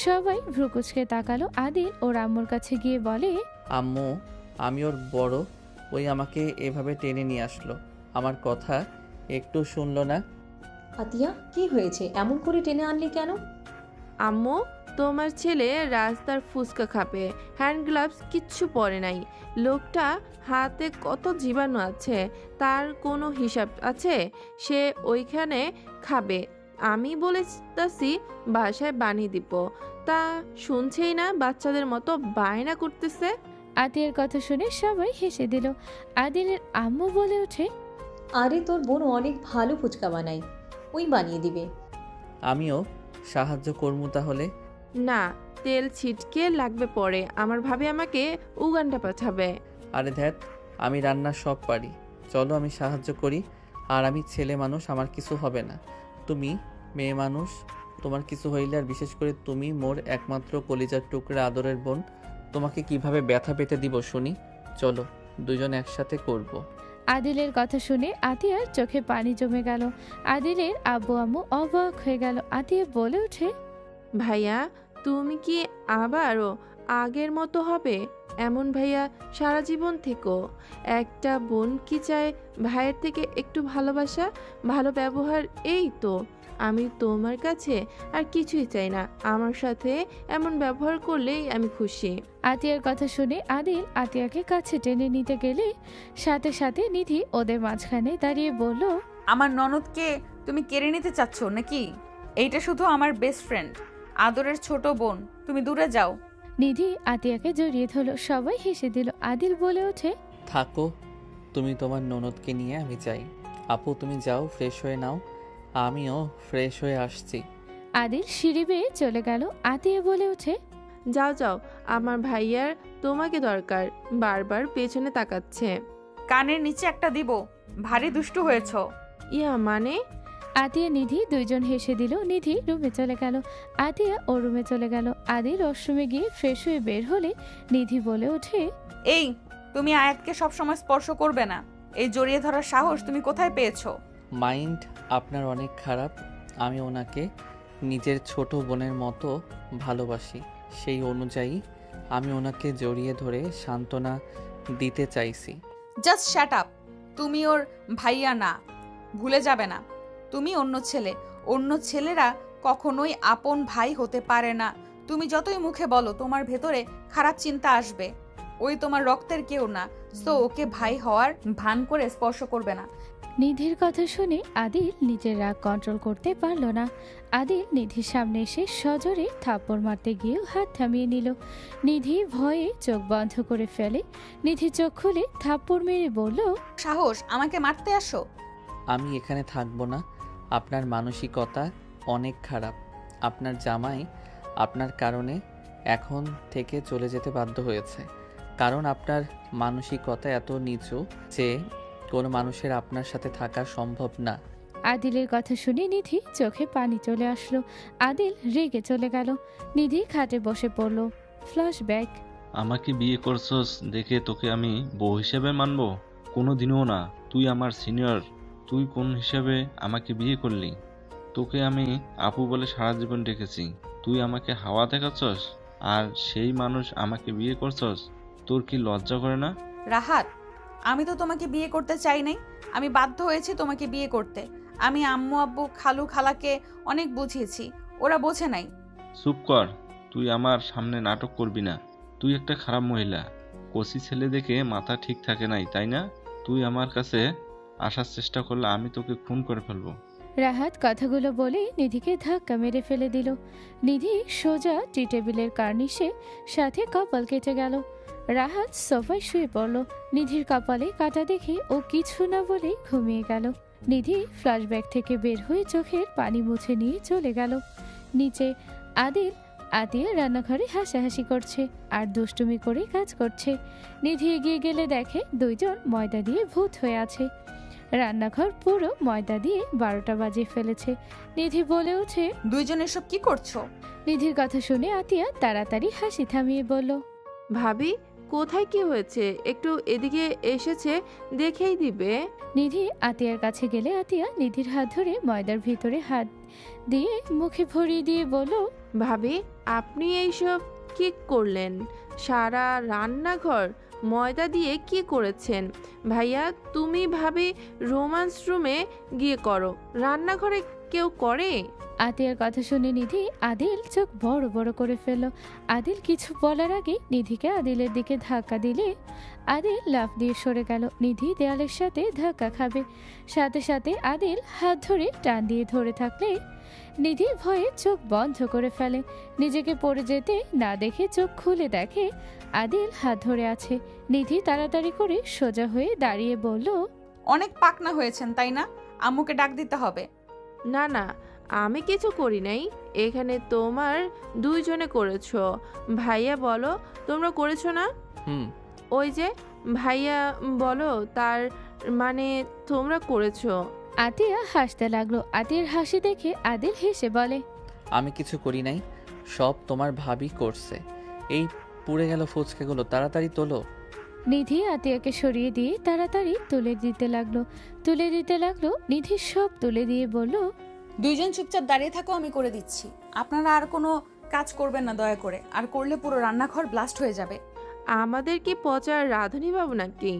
সবাই ভ্রুকুচকে তাকালো। আদিল ওর আম্মুর কাছে গিয়ে বলে, আম্মু, আমি ওর বড়, ওই আমাকে এভাবে টেনে নিয়ে আসলো, আমার কথা একটু শুনলো না। আতিয়া, কি হয়েছে? এমন করে টেনে আনলি কেন? আম্মু, তোমার ছেলে রাস্তার ফুচকা খাবে, হ্যান্ড গ্লাভস কিচ্ছু পরে নাই। লোকটা হাতে কত জীবাণু আছে তার কোনো হিসাব আছে? সে ওইখানে খাবে। আমি বলেছি বাসায় বানিয়ে দিব, তা শুনছেই না, বাচ্চাদের মতো বায়না করতেছে। আতিয়ার কথা শুনে সবাই হেসে দিল। আদিলের আম্মু বলে ওঠে, আরে তোর বোন অনেক ভালো ফুচকা বানাই, ওই বানিয়ে দিবে। আমিও সাহায্য করবো তাহলে। না, তেল ছিটকে লাগবে পরে, আমার ভাবি আমাকে উগান্ডা পাঠাবে। আরে ধ্যাত, আমি রান্না সব পারি, চলো আমি সাহায্য করি। আর আমি ছেলে মানুষ, আমার কিছু হবে না। তুমি মেয়ে মানুষ, তোমার কিছু হইলে, আর বিশেষ করে তুমি মোর একমাত্র কলিজার টুকরা আদরের বোন, তোমাকে কিভাবে ব্যথা পেতে দিব শুনি। চলো দুজন একসাথে করব। আদিলের কথা শুনে আতিয়ার চোখে পানি জমে গেল। আদিলের আব্বু আম্মু অবাক হয়ে গেল। আতিয়া বলে ওঠে, ভাইয়া, তুমি কি আবারও আগের মতো হবে? এমন ভাইয়া সারা জীবন থেকো। একটা বোন কি চায়? ভাইয়ের থেকে একটু ভালোবাসা, ভালো ব্যবহার, এই তো। আমি তোমার কাছে আর কিছুই চাই না, আমার সাথে এমন ব্যবহার করলেই আমি খুশি। আতিয়ার কথা শুনে আদিল আতিয়াকে কাছে টেনে নিতে গেলে সাথে সাথে নিধি ওদের মাঝখানে দাঁড়িয়ে বলল, আমার ননদকে তুমি কেড়ে নিতে চাচ্ছ নাকি? এইটা শুধু আমার বেস্ট ফ্রেন্ড, আদরের ছোট বোন, তুমি দূরে যাও। নিধি আতিয়াকে জড়িয়ে ধরলো। সবাই হেসে দিল। আদিল বলে ওঠে, থাকো তুমি তোমার ননদকে নিয়ে, আমি চাই। আপু তুমি যাও, ফ্রেশ হয়ে নাও, আমিও ফ্রেশ হয়ে আসছি। আদিল সিঁড়ি বেয়ে চলে গেল। আতিয়া বলে ওঠে, যাও যাও, আমার ভাইয়ার তোমাকে দরকার, বারবার পেছনে তাকাচ্ছে। কানের নিচে একটা দিব, ভারী দুষ্টু হয়েছ। ইয়া মানে? আতিয়া নিধি দুইজন হেসে দিল। নিধি রুমে চলে গেল। আতিয়া ও রুমে চলে গেল। আদিল ওয়াশরুমে গিয়ে ফ্রেশ হয়ে বের হলে নিধি বলে ওঠে, এই, তুমি আয়াতকে সবসময় স্পর্শ করবে না। এই জড়িয়ে ধরার সাহস তুমি কোথায় পেয়েছো? মাইন্ড আপনার অনেক খারাপ। আমি ওনাকে নিজের ছোট বোনের মতো ভালোবাসি, সেই অনুযায়ী আমি ওনাকে জড়িয়ে ধরে সান্ত্বনা দিতে চাইছি। Just shut up. তুমি ওর ভাইয়া না, ভুলে যাবে না। তুমি অন্য ছেলে। অন্য ছেলেরা কখনোই আপন ভাই হতে পারে না। তুমি যতই মুখে বলো, তোমার ভেতরে খারাপ চিন্তা আসবে। ওই তোমার রক্তের কেউ না, সো ওকে ভাই হওয়ার ভান করে স্পর্শ করবে না। নিধির কথা শুনে আদিল নিজের রাগ কন্ট্রোল করতে পারল না। আদিল নিধির সামনে এসে সজোরে থাপ্পড় মারতে গিয়েও হাত থামিয়ে নিল। নিধি ভয়ে চোখ বন্ধ করে ফেলে। নিধি চোখ খুলে থাপ্পড় মেরে বলল, সাহস, আমাকে মারতে আসো? আমি এখানে থাকবো না। আপনার মানসিকতা অনেক খারাপ। আপনার জামাই আপনার কারণে এখন থেকে চলে যেতে বাধ্য হয়েছে, কারণ আপনার মানসিকতা এত নিচু যে কোনো মানুষের আপনার সাথে থাকা সম্ভব না। আদিলের কথা শুনে নিধি চোখে পানি চলে আসলো। আদিল রেগে চলে গেল। নিধি খাটে বসে পড়ল। ফ্ল্যাশব্যাক। আমাকে বিয়ে করছস দেখে তোকে আমি বউ হিসেবে মানবো? কোনোদিনও না। তুই আমার সিনিয়র, তুই কোন হিসাবে আমাকে বিয়ে করলি? তোকে আমি আপু বলে সারা জীবন ডেকেছি, তুই আমাকে হাওয়া দেখাচ্ছস, আর সেই মানুষ আমাকে বিয়ে করছস? তোর কি লজ্জা করে না? রাহাত, আমি তো তোমাকে বিয়ে করতে চাই নাই। আমি বাধ্য হয়েছি তোমাকে বিয়ে করতে। আমি আম্মু আব্বু খালু খালাকে অনেক বুঝিয়েছি, ওরা বোঝে নাই। চুপ কর, তুই আমার সামনে নাটক করবি না। তুই একটা খারাপ মহিলা, কচি ছেলে দেখে মাথা ঠিক থাকে নাই, তাই না? তুই আমার কাছে আসার চেষ্টা করলে আমি তোকে খুন করে ফেলবো। রাহাত কথাগুলো বলে নিধিকে ধাক্কা মেরে ফেলে দিল। নিধি সোজা টি টেবিলের কার্নিশে সাথে কপাল কেটে গেল। রাহাত সোফায় শুয়ে পড়ল। নিধির কপালে কাটা দেখে ও কিছু না বলে ঘুমিয়ে গেল। নিধি ফ্ল্যাশব্যাক থেকে বের হয়ে চোখের পানি মুছে নিয়ে চলে গেল নিচে। আদিল আতিয়া রান্নাঘরে হাসাহাসি করছে আর দুষ্টুমি করে কাজ করছে। নিধি এগিয়ে গেলে দেখে দুইজন ময়দা দিয়ে ভূত হয়ে আছে। রান্নাঘর পুরো ময়দা দিয়ে 12টা বাজিয়ে ফেলেছে। নিধি বলে ওঠে, দুইজন এসব কি করছো? নিধির কথা শুনে আতিয়া তাড়াতাড়ি হাসি থামিয়ে বলল, ভাবি, কোথায় কি হয়েছে একটু এদিকে এসেছে দেখেই দিবে। নিধি আতিয়ার কাছে গেলে আতিয়া নিধির হাত ধরে ময়দার ভিতরে হাত দিয়ে মুখে ভরিয়ে দিয়ে বলল, ভাবি আপনি এইসব কি করলেন? সারা রান্নাঘর ময়দা দিয়ে কি করেছেন? ভাইয়া তুমি ভাবি রোমান্স রুমে গিয়ে করো, রান্নাঘরে কেউ করে? আতিয়ার কথা শুনে নিধি আদিল চোখ বড় বড় করে ফেলল। আদিল কিছু বলার আগে নিধিকে আদিলের দিকে ধাক্কা দিলে আদিল লাফ দিয়ে সরে গেল। নিধি দেয়ালের সাথে ধাক্কা খাবে, সাথে সাথে আদিল হাত ধরে টান দিয়ে ধরে থাকলে নিধি ভয়ে চোখ বন্ধ করে ফেলে। নিজেকে পড়ে যেতে না দেখে চোখ খুলে দেখে আদিল হাত ধরে আছে। নিধি তাড়াতাড়ি করে সোজা হয়ে দাঁড়িয়ে বলল, অনেক পাকনা হয়েছেন তাই না? আম্মুকে ডাক দিতে হবে। না না, আমি কিছু করি নাই, এখানে তোমার দুইজনে করেছো। ভাইয়া বলো তোমরা করেছো না? হুম। ওই যে ভাইয়া বলো, তার মানে তোমরা করেছো। আতিয়া হাসতে লাগলো। আতিয়ার হাসি দেখে আদিল হেসে বলে, আমি কিছু করি নাই, সব তোমার ভাবি করছে। এই পুড়ে গেল ফুচকাগুলো, তাড়াতাড়ি তোলো। নিধি আতিয়াকে সরিয়ে দিয়ে তাড়াতাড়ি তুলে দিতে লাগলো। নিধি সব তুলে দিয়ে বলল, দুইজন চুপচাপ দাঁড়িয়ে থাকো, আমি করে দিচ্ছি। আপনারা আর কোনো কাজ করবেন না দয়া করে, আর করলে পুরো রান্নাঘর ব্লাস্ট হয়ে যাবে। আমাদের কি পচার রাঁধুনি বাবু নাকি?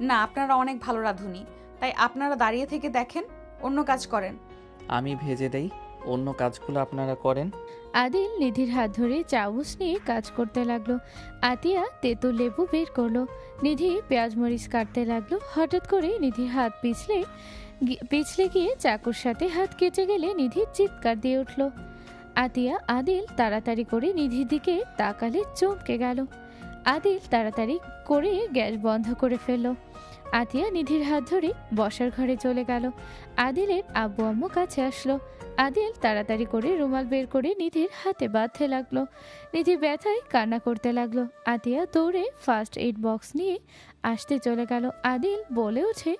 না, আপনারা অনেক ভালো রাঁধুনি, তাই আপনারা দাঁড়িয়ে থেকে দেখেন, অন্য কাজ করেন। আমি ভেজে দেই, অন্য কাজগুলো আপনারা করেন। আদিল নিধির হাত ধরে চামচ নিয়ে কাজ করতে লাগলো। আতিয়া তেঁতুল লেবু বের করলো। নিধি পেঁয়াজ মরিচ কাটতে লাগলো। হঠাৎ করে নিধির হাত পিছলে গিয়ে চাকুর সাথে হাত কেটে গেলে নিধি চিৎকার দিয়ে উঠল। আতিয়া আদিল তাড়াতাড়ি করে নিধির দিকে তাকালে চমকে গেল। আদিল তাড়াতাড়ি করে গ্যাস বন্ধ করে ফেলল। আতিয়া নিধির হাত ধরে বসার ঘরে চলে গেল। আদিলের আব্বু আম্মু কাছে আসলো। আদিল তাড়াতাড়ি করে রুমাল বের করে নিধির হাতে বাঁধতে লাগলো। নিধি ব্যথায় কান্না করতে লাগলো। আতিয়া দৌড়ে ফার্স্ট এইড বক্স নিয়ে আসতে চলে গেল। আদিল বলে ওঠে,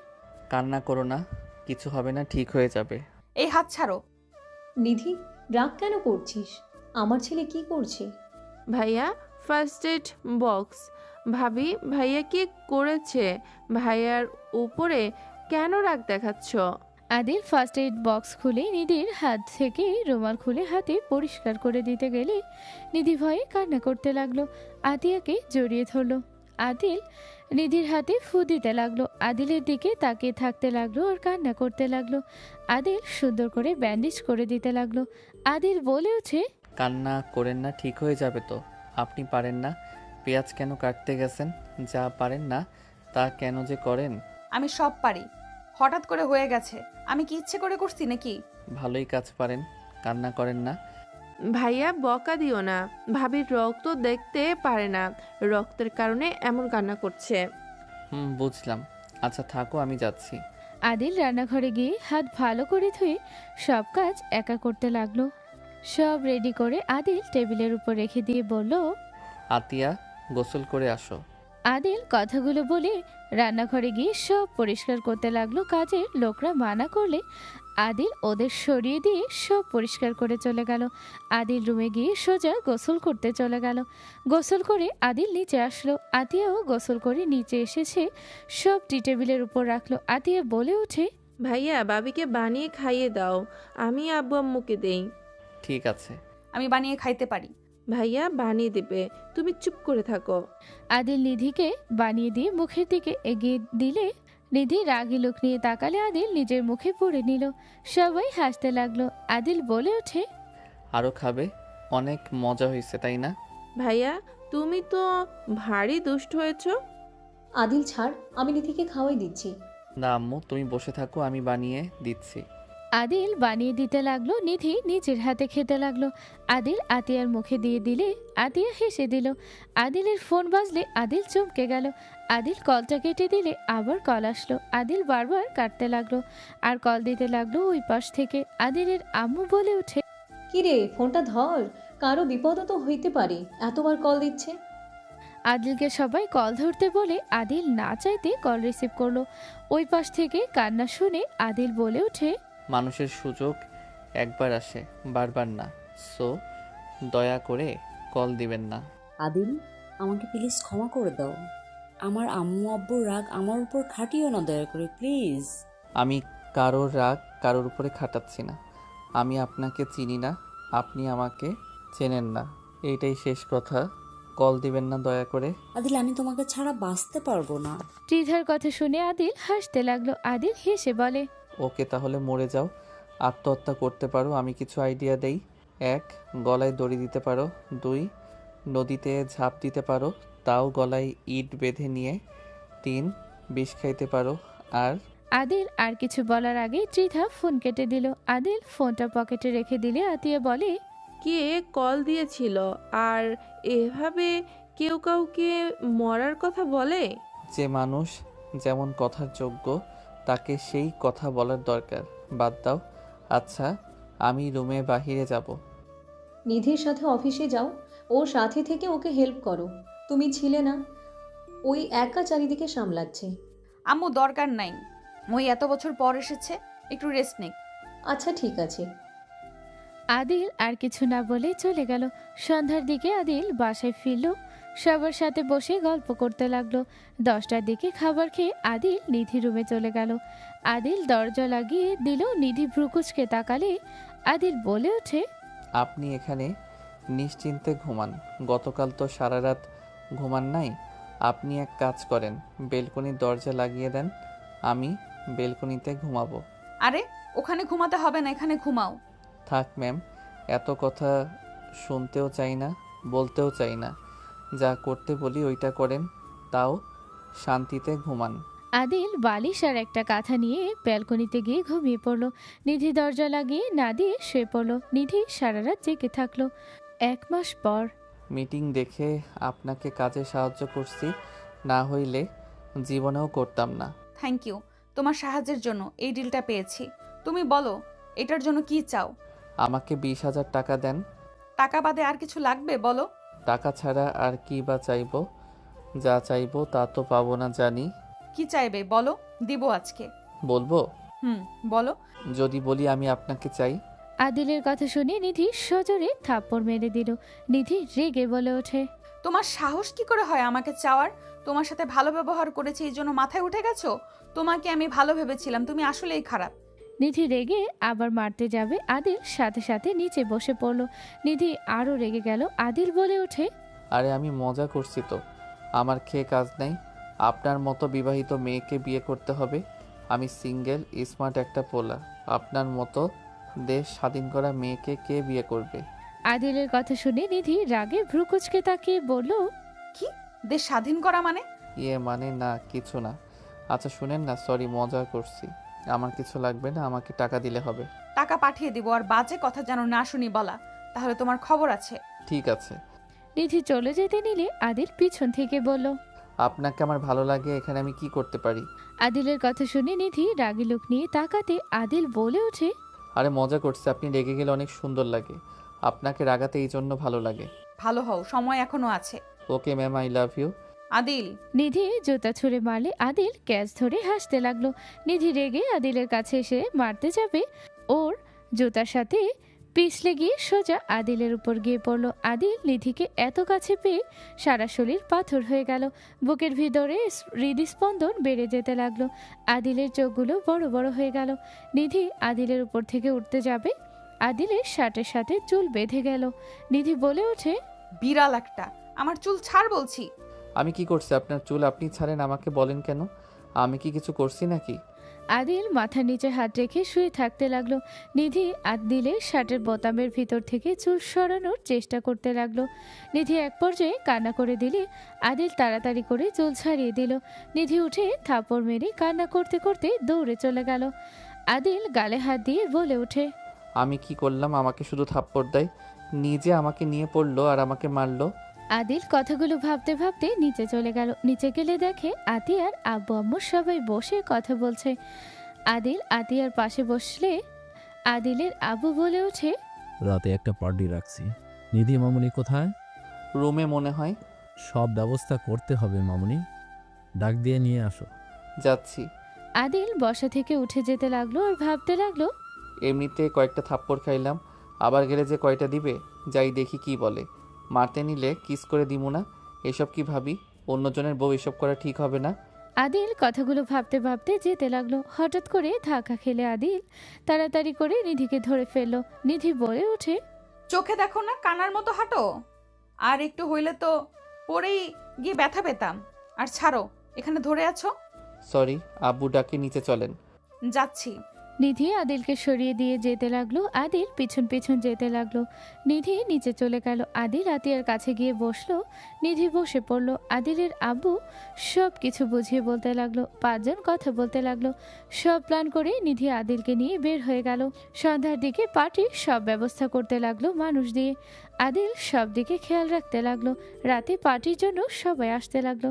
কান্না করো না, কিছু হবে না, ঠিক হয়ে যাবে। এই হাত ছাড়ো। নিধি, রাগ কেন করছিস? আমার ছেলে কি করছে? ভাইয়া ফার্স্ট এড বক্স। ভাবি ভাইয়া কি করেছে? ভাইয়ার উপরে কেন রাগ দেখাচ্ছ? আদিল ফার্স্ট এইড বক্স খুলে নিধির হাত থেকে রুমাল খুলে হাতে পরিষ্কার করে দিতে গেলে নিধি ভয়ে কান্না করতে লাগলো। আতিয়াকে জড়িয়ে ধরলো। আদিল নিধির হাতে ফু দিতে লাগলো। আদিলের দিকে তাকিয়ে থাকতে লাগলো আর কান্না করতে লাগলো। আদিল সুন্দর করে ব্যান্ডেজ করে দিতে লাগলো। আদিল বলে ওঠে, কান্না করেন না, ঠিক হয়ে যাবে তো। আপনি পারেন না, পেঁয়াজ কেন কাটতে গেছেন? যা পারেন না তা কেন যে করেন? আমি সব পারি, হঠাৎ করে হয়ে গেছে। আমি কি ইচ্ছে করে করছি নাকি? ভালোই কাজ পারেন, কান্না করেন না। ভাইয়া বকা দিও না, ভাবির রক্ত দেখতে পারে না, রক্তের কারণে এমন কান্না করছে। বুঝলাম। আচ্ছা থাকো, আমি যাচ্ছি। আদিল রান্নাঘরে গিয়ে হাত ভালো করে ধুয়ে সব কাজ একা করতে লাগলো। সব রেডি করে আদিল টেবিলের উপর রেখে দিয়ে বলল, আতিয়া, গোসল করে আসো। আদিল কথাগুলো বলে রান্নাঘরে গিয়ে সব পরিষ্কার করতে লাগলো। কাজের লোকরা মানা করলে আদিল ওদের সরিয়ে দিয়ে সব পরিষ্কার করে চলে গেল। আদিল রুমে গিয়ে সোজা গোসল করতে চলে গেল। গোসল করে আদিল নিচে আসলো। আতিয়াও গোসল করে নিচে এসেছে, সব টি টেবিলের উপর রাখলো। আতিয়া বলে ওঠে, ভাইয়া বাবিকে বানিয়ে খাইয়ে দাও, আমি আব্বু আম্মুকে দেই। ঠিক আছে। আমি বানিয়ে খাইতে পারি। ভাইয়া বানিয়ে দেবে, তুমি চুপ করে থাকো। আদিল নিধিকে বানিয়ে দিয়ে মুখের দিকে এগিয়ে দিলে নিধি রাগী লোক নিয়ে তাকালে আদিল নিজের মুখে পুড়ে নিল। সবাই হাসতে লাগলো। আদিল বলে ওঠে, আরও খাবে? অনেক মজা হয়েছে তাই না? ভাইয়া তুমি তো ভারী দুষ্ট হয়েছো। আদিল ছাড়, আমি নিধিকে খাওয়াই দিচ্ছি। না আম্মু, তুমি বসে থাকো, আমি বানিয়ে দিচ্ছি। আদিল বানিয়ে দিতে লাগলো। নিধি নিজের হাতে খেতে লাগলো। আদিল আতিয়ার মুখে দিয়ে দিলে আতিয়া হেসে দিল। আদিলের ফোন বাজলে আদিল চমকে গেল। আদিল কলটা কেটে দিলে আবার কল আসলো। আদিল বারবার কাটতে লাগলো আর কল দিতে লাগলো ওই পাশ থেকে। আদিলের আম্মু বলে ওঠে, কি রে, ফোনটা ধর, কারো বিপদও তো হইতে পারে, এতবার কল দিচ্ছে। আদিলকে সবাই কল ধরতে বলে আদিল না চাইতে কল রিসিভ করলো। ওই পাশ থেকে কান্না শুনে আদিল বলে ওঠে, মানুষের সুযোগ একবার আসে, বারবার না। সো দয়া করে কল দিবেন না। আদিল, আমাকে প্লিজ ক্ষমা করে দাও। আমার আম্মু আব্বুর রাগ আমার উপর খাটিও না দয়া করে প্লিজ। আমি কারোর রাগ কারোর উপরে খাটাচ্ছি না। আমি আপনাকে চিনি না, আপনি আমাকে চেনেন না। এইটাই শেষ কথা। কল দিবেন না দয়া করে। আদিল, আমি তোমাকে ছাড়া বাঁচতে পারবো না। ত্রিধার কথা শুনে আদিল হাসতে লাগলো। আদিল হেসে বলে, ওকে, তাহলে মরে যাও, আত্মহত্যা করতে পারো। আমি কিছু আইডিয়া দেই। 1, গলায় দড়ি দিতে পারো। 2, নদীতে ঝাঁপ দিতে পারো, তাও গলায় ইট বেঁধে নিয়ে। 3, বিষ খাইতে পারো। আর আদিল আর কিছু বলার আগেই ত্রিধা ফোন কেটে দিল। আদিল ফোনটা পকেটে রেখে দিলে আতিয়া বলে, কে কল দিয়েছিল? আর এভাবে কেউ কাউকে মরার কথা বলে? যে মানুষ যেমন কথার যোগ্য তাকে সেই কথা বলার দরকার। বাদ দাও। আচ্ছা, আমি রুমে বাহিরে যাব। নিধির সাথে অফিসে যাও, ওর সাথে থেকে ওকে হেল্প করো। তুমি ছিলে না, ওই একা চারিদিকে সামলাচ্ছে। আম্মু দরকার নাই, মই এত বছর পর এসেছে, একটু রেস্ট নিক। আচ্ছা ঠিক আছে। আদিল আর কিছু না বলে চলে গেল। সন্ধ্যার দিকে আদিল বাসায় ফিরল। সবার সাথে বসে গল্প করতে লাগলো। 10টার দিকে খাবার খেয়ে আদিল নিধি রুমে চলে গেল। আদিল দরজা লাগিয়ে দিল। নিধি ভ্রুকুচকে তাকালে আদিল বলে ওঠে, আপনি এখানে নিশ্চিন্তে ঘুমান। গতকাল তো সারা রাত ঘুমান নাই। আপনি এক কাজ করেন, বেলকনির দরজা লাগিয়ে দেন, আমি বেলকনিতে ঘুমাবো। আরে ওখানে ঘুমাতে হবে না, এখানে ঘুমাও। থাক ম্যাম, এত কথা শুনতেও চাই না, বলতেও চাই না। যা করতে বলি ওইটা করেন, তাও শান্তিতে ঘুমান। আদিল বালিশ আর একটা কাঁথা নিয়ে ব্যালকনিতে গিয়ে ঘুমিয়ে পড়ল। নিধি দরজা লাগিয়ে না দিয়ে শুয়ে পড়ল। নিধি সারা রাত জেগে থাকলো। 1 মাস পর মিটিং দেখে আপনাকে কাজে সাহায্য করছি, না হইলে জীবনেও করতাম না। থ্যাংক ইউ তোমার সাহায্যের জন্য, এই ডিলটা পেয়েছি। তুমি বলো এটার জন্য কি চাও? আমাকে 20,000 টাকা দেন। টাকা বাদে আর কিছু লাগবে বলো। টাকা ছাড়া আর কি বা চাইবো? যা চাইবো তা তো পাবো না জানি। কি চাইবে বলো, দিব আজকে। বলবো? বলো। যদি বলি আমি আপনাকে চাই। আদিলের কথা শুনে নিধি সজোরে থাপ্পড় মেরে দিল। নিধি রেগে বলে ওঠে, তোমার সাহস কি করে হয় আমাকে চাওয়ার? তোমার সাথে ভালো ব্যবহার করেছি এই জন্য মাথায় উঠে গেছো? তোমাকে আমি ভালো ভেবেছিলাম, তুমি আসলেই খারাপ। নিধি রেগে আবার মারতে যাবে। আদিল সাথে সাথে নিচে বসে পড়ল। নিধি আরো রেগে গেল। আদিল বলে ওঠে, আরে আমি মজা করছি তো। আমার খেয়ে কাজ নাই। আপনার মতো বিবাহিত মেয়েকে বিয়ে করতে হবে? আমি সিঙ্গেল স্মার্ট একটা পোলা। আপনার মতো দেশ স্বাধীন করা মেয়েকে কে বিয়ে করবে? আদিলের কথা শুনে নিধি রাগে ভ্রুকুচকে তাকিয়ে বলল, কি দেশ স্বাধীন করা মানে? ইয়ে মানে না, কিছু না। আচ্ছা শুনেন না, সরি মজা করছি। আমার কিছু লাগবে না, আমাকে টাকা দিলে হবে। টাকা পাঠিয়ে দিব, আর বাজে কথা যেন না শুনি বলা, তাহলে তোমার খবর আছে। ঠিক আছে। নিধি চলে যেতে নিলে আদিল পিছন থেকে বলল, আপনাকে আমার ভালো লাগে, এখানে আমি কি করতে পারি? আদিলের কথা শুনে নিধি রাগী লোক নিয়ে তাকাতে আদিল বলে ওঠে, আরে মজা করছে, আপনি রেগে গেলে অনেক সুন্দর লাগে। আপনাকে রাগাতে এই জন্য ভালো লাগে। ভালো হও, সময় এখনো আছে। Okay ma'am, I love you. Adil. Nidhi জুতা ছুঁড়ে মারলে আদিল ক্যাচ ধরে হাসতে লাগলো। নিধি রেগে আদিলের কাছে এসে মারতে যাবে, ওর জুতার সাথে পিছলে গিয়ে সোজা আদিলের উপর গিয়ে পড়লো। আদিল নিধিকে এত কাছে পেয়ে সারা শরীর পাথর হয়ে গেল। বুকের ভিতরে হৃদস্পন্দন বেড়ে যেতে লাগলো। আদিলের চোখগুলো বড় বড় হয়ে গেল। নিধি আদিলের উপর থেকে উঠতে যাবে, আদিলের শার্টের সাথে চুল বেঁধে গেল। নিধি বলে ওঠে, বিড়াল একটা, আমার চুল ছাড় বলছি। আমি কি করছি? আপনার চুল আপনি ছাড়েন, আমাকে বলেন কেন? আমি কি কিছু করছি নাকি? আদিল মাথার নিচে হাত রেখে শুয়ে থাকতে লাগলো। নিধি আদিলের শার্টের বোতামের ভিতর থেকে চুল সরানোর চেষ্টা করতে লাগলো। নিধি এক পর্যায়ে কান্না করে দিলে আদিল তাড়াতাড়ি করে চুল ছাড়িয়ে দিল। নিধি উঠে থাপড় মেরে কান্না করতে করতে দৌড়ে চলে গেল। আদিল গালে হাত দিয়ে বলে ওঠে, আমি কি করলাম? আমাকে শুধু থাপ্পড় দেয়, নিজে আমাকে নিয়ে পড়লো আর আমাকে মারলো। আদিল কথাগুলো ভাবতে ভাবতে নিচে চলে গেল। নিচে গেলে দেখে আতিয়ার আব্বু আম্মু সবাই বসে কথা বলছে। আদিল আতিয়ার পাশে বসলে আদিলের আব্বু বলে ওঠে, রাতে একটা পার্টি রাখছি। নিধি মামুনি কোথায়? রুমে মনে হয়। সব ব্যবস্থা করতে হবে মামুনি, ডাক দিয়ে নিয়ে আসো। যাচ্ছি। আদিল বসা থেকে উঠে যেতে লাগলো আর ভাবতে লাগলো, এমনিতে কয়েকটা থাপ্পড় খাইলাম, আবার গেলে যে কয়টা দিবে, যাই দেখি কি বলে। মারতে নিলে কিস করে দিমু না, এসব কি ভাবি? অন্যজনের বউ এসব করা ঠিক হবে না। আদিল কথাগুলো ভাবতে ভাবতে যেতে লাগলো। হঠাৎ করে ধাক্কা খেলে আদিল তাড়াতাড়ি করে নিধিকে ধরে ফেললো। নিধি বলে ওঠে, চোখে দেখো না, কানার মতো হাঁটো। আর একটু হইলে তো পরেই গিয়ে ব্যথা পেতাম। আর ছাড়ো, এখানে ধরে আছো। সরি, আব্বু ডাকে নিচে চলেন। যাচ্ছি। নিধি আদিলকে সরিয়ে দিয়ে যেতে লাগলো। আদিল পিছন পিছন যেতে লাগলো। নিধি নিচে চলে গেল। আদিল আতিয়ার কাছে গিয়ে বসলো। নিধি বসে পড়লো। আদিলের আব্বু সব কিছু বুঝিয়ে বলতে লাগলো। পাঁচজন কথা বলতে লাগলো। সব প্ল্যান করে নিধি আদিলকে নিয়ে বের হয়ে গেল। সন্ধ্যার দিকে পার্টির সব ব্যবস্থা করতে লাগলো মানুষ দিয়ে। আদিল সব দিকে খেয়াল রাখতে লাগলো। রাতে পার্টির জন্য সবাই আসতে লাগলো।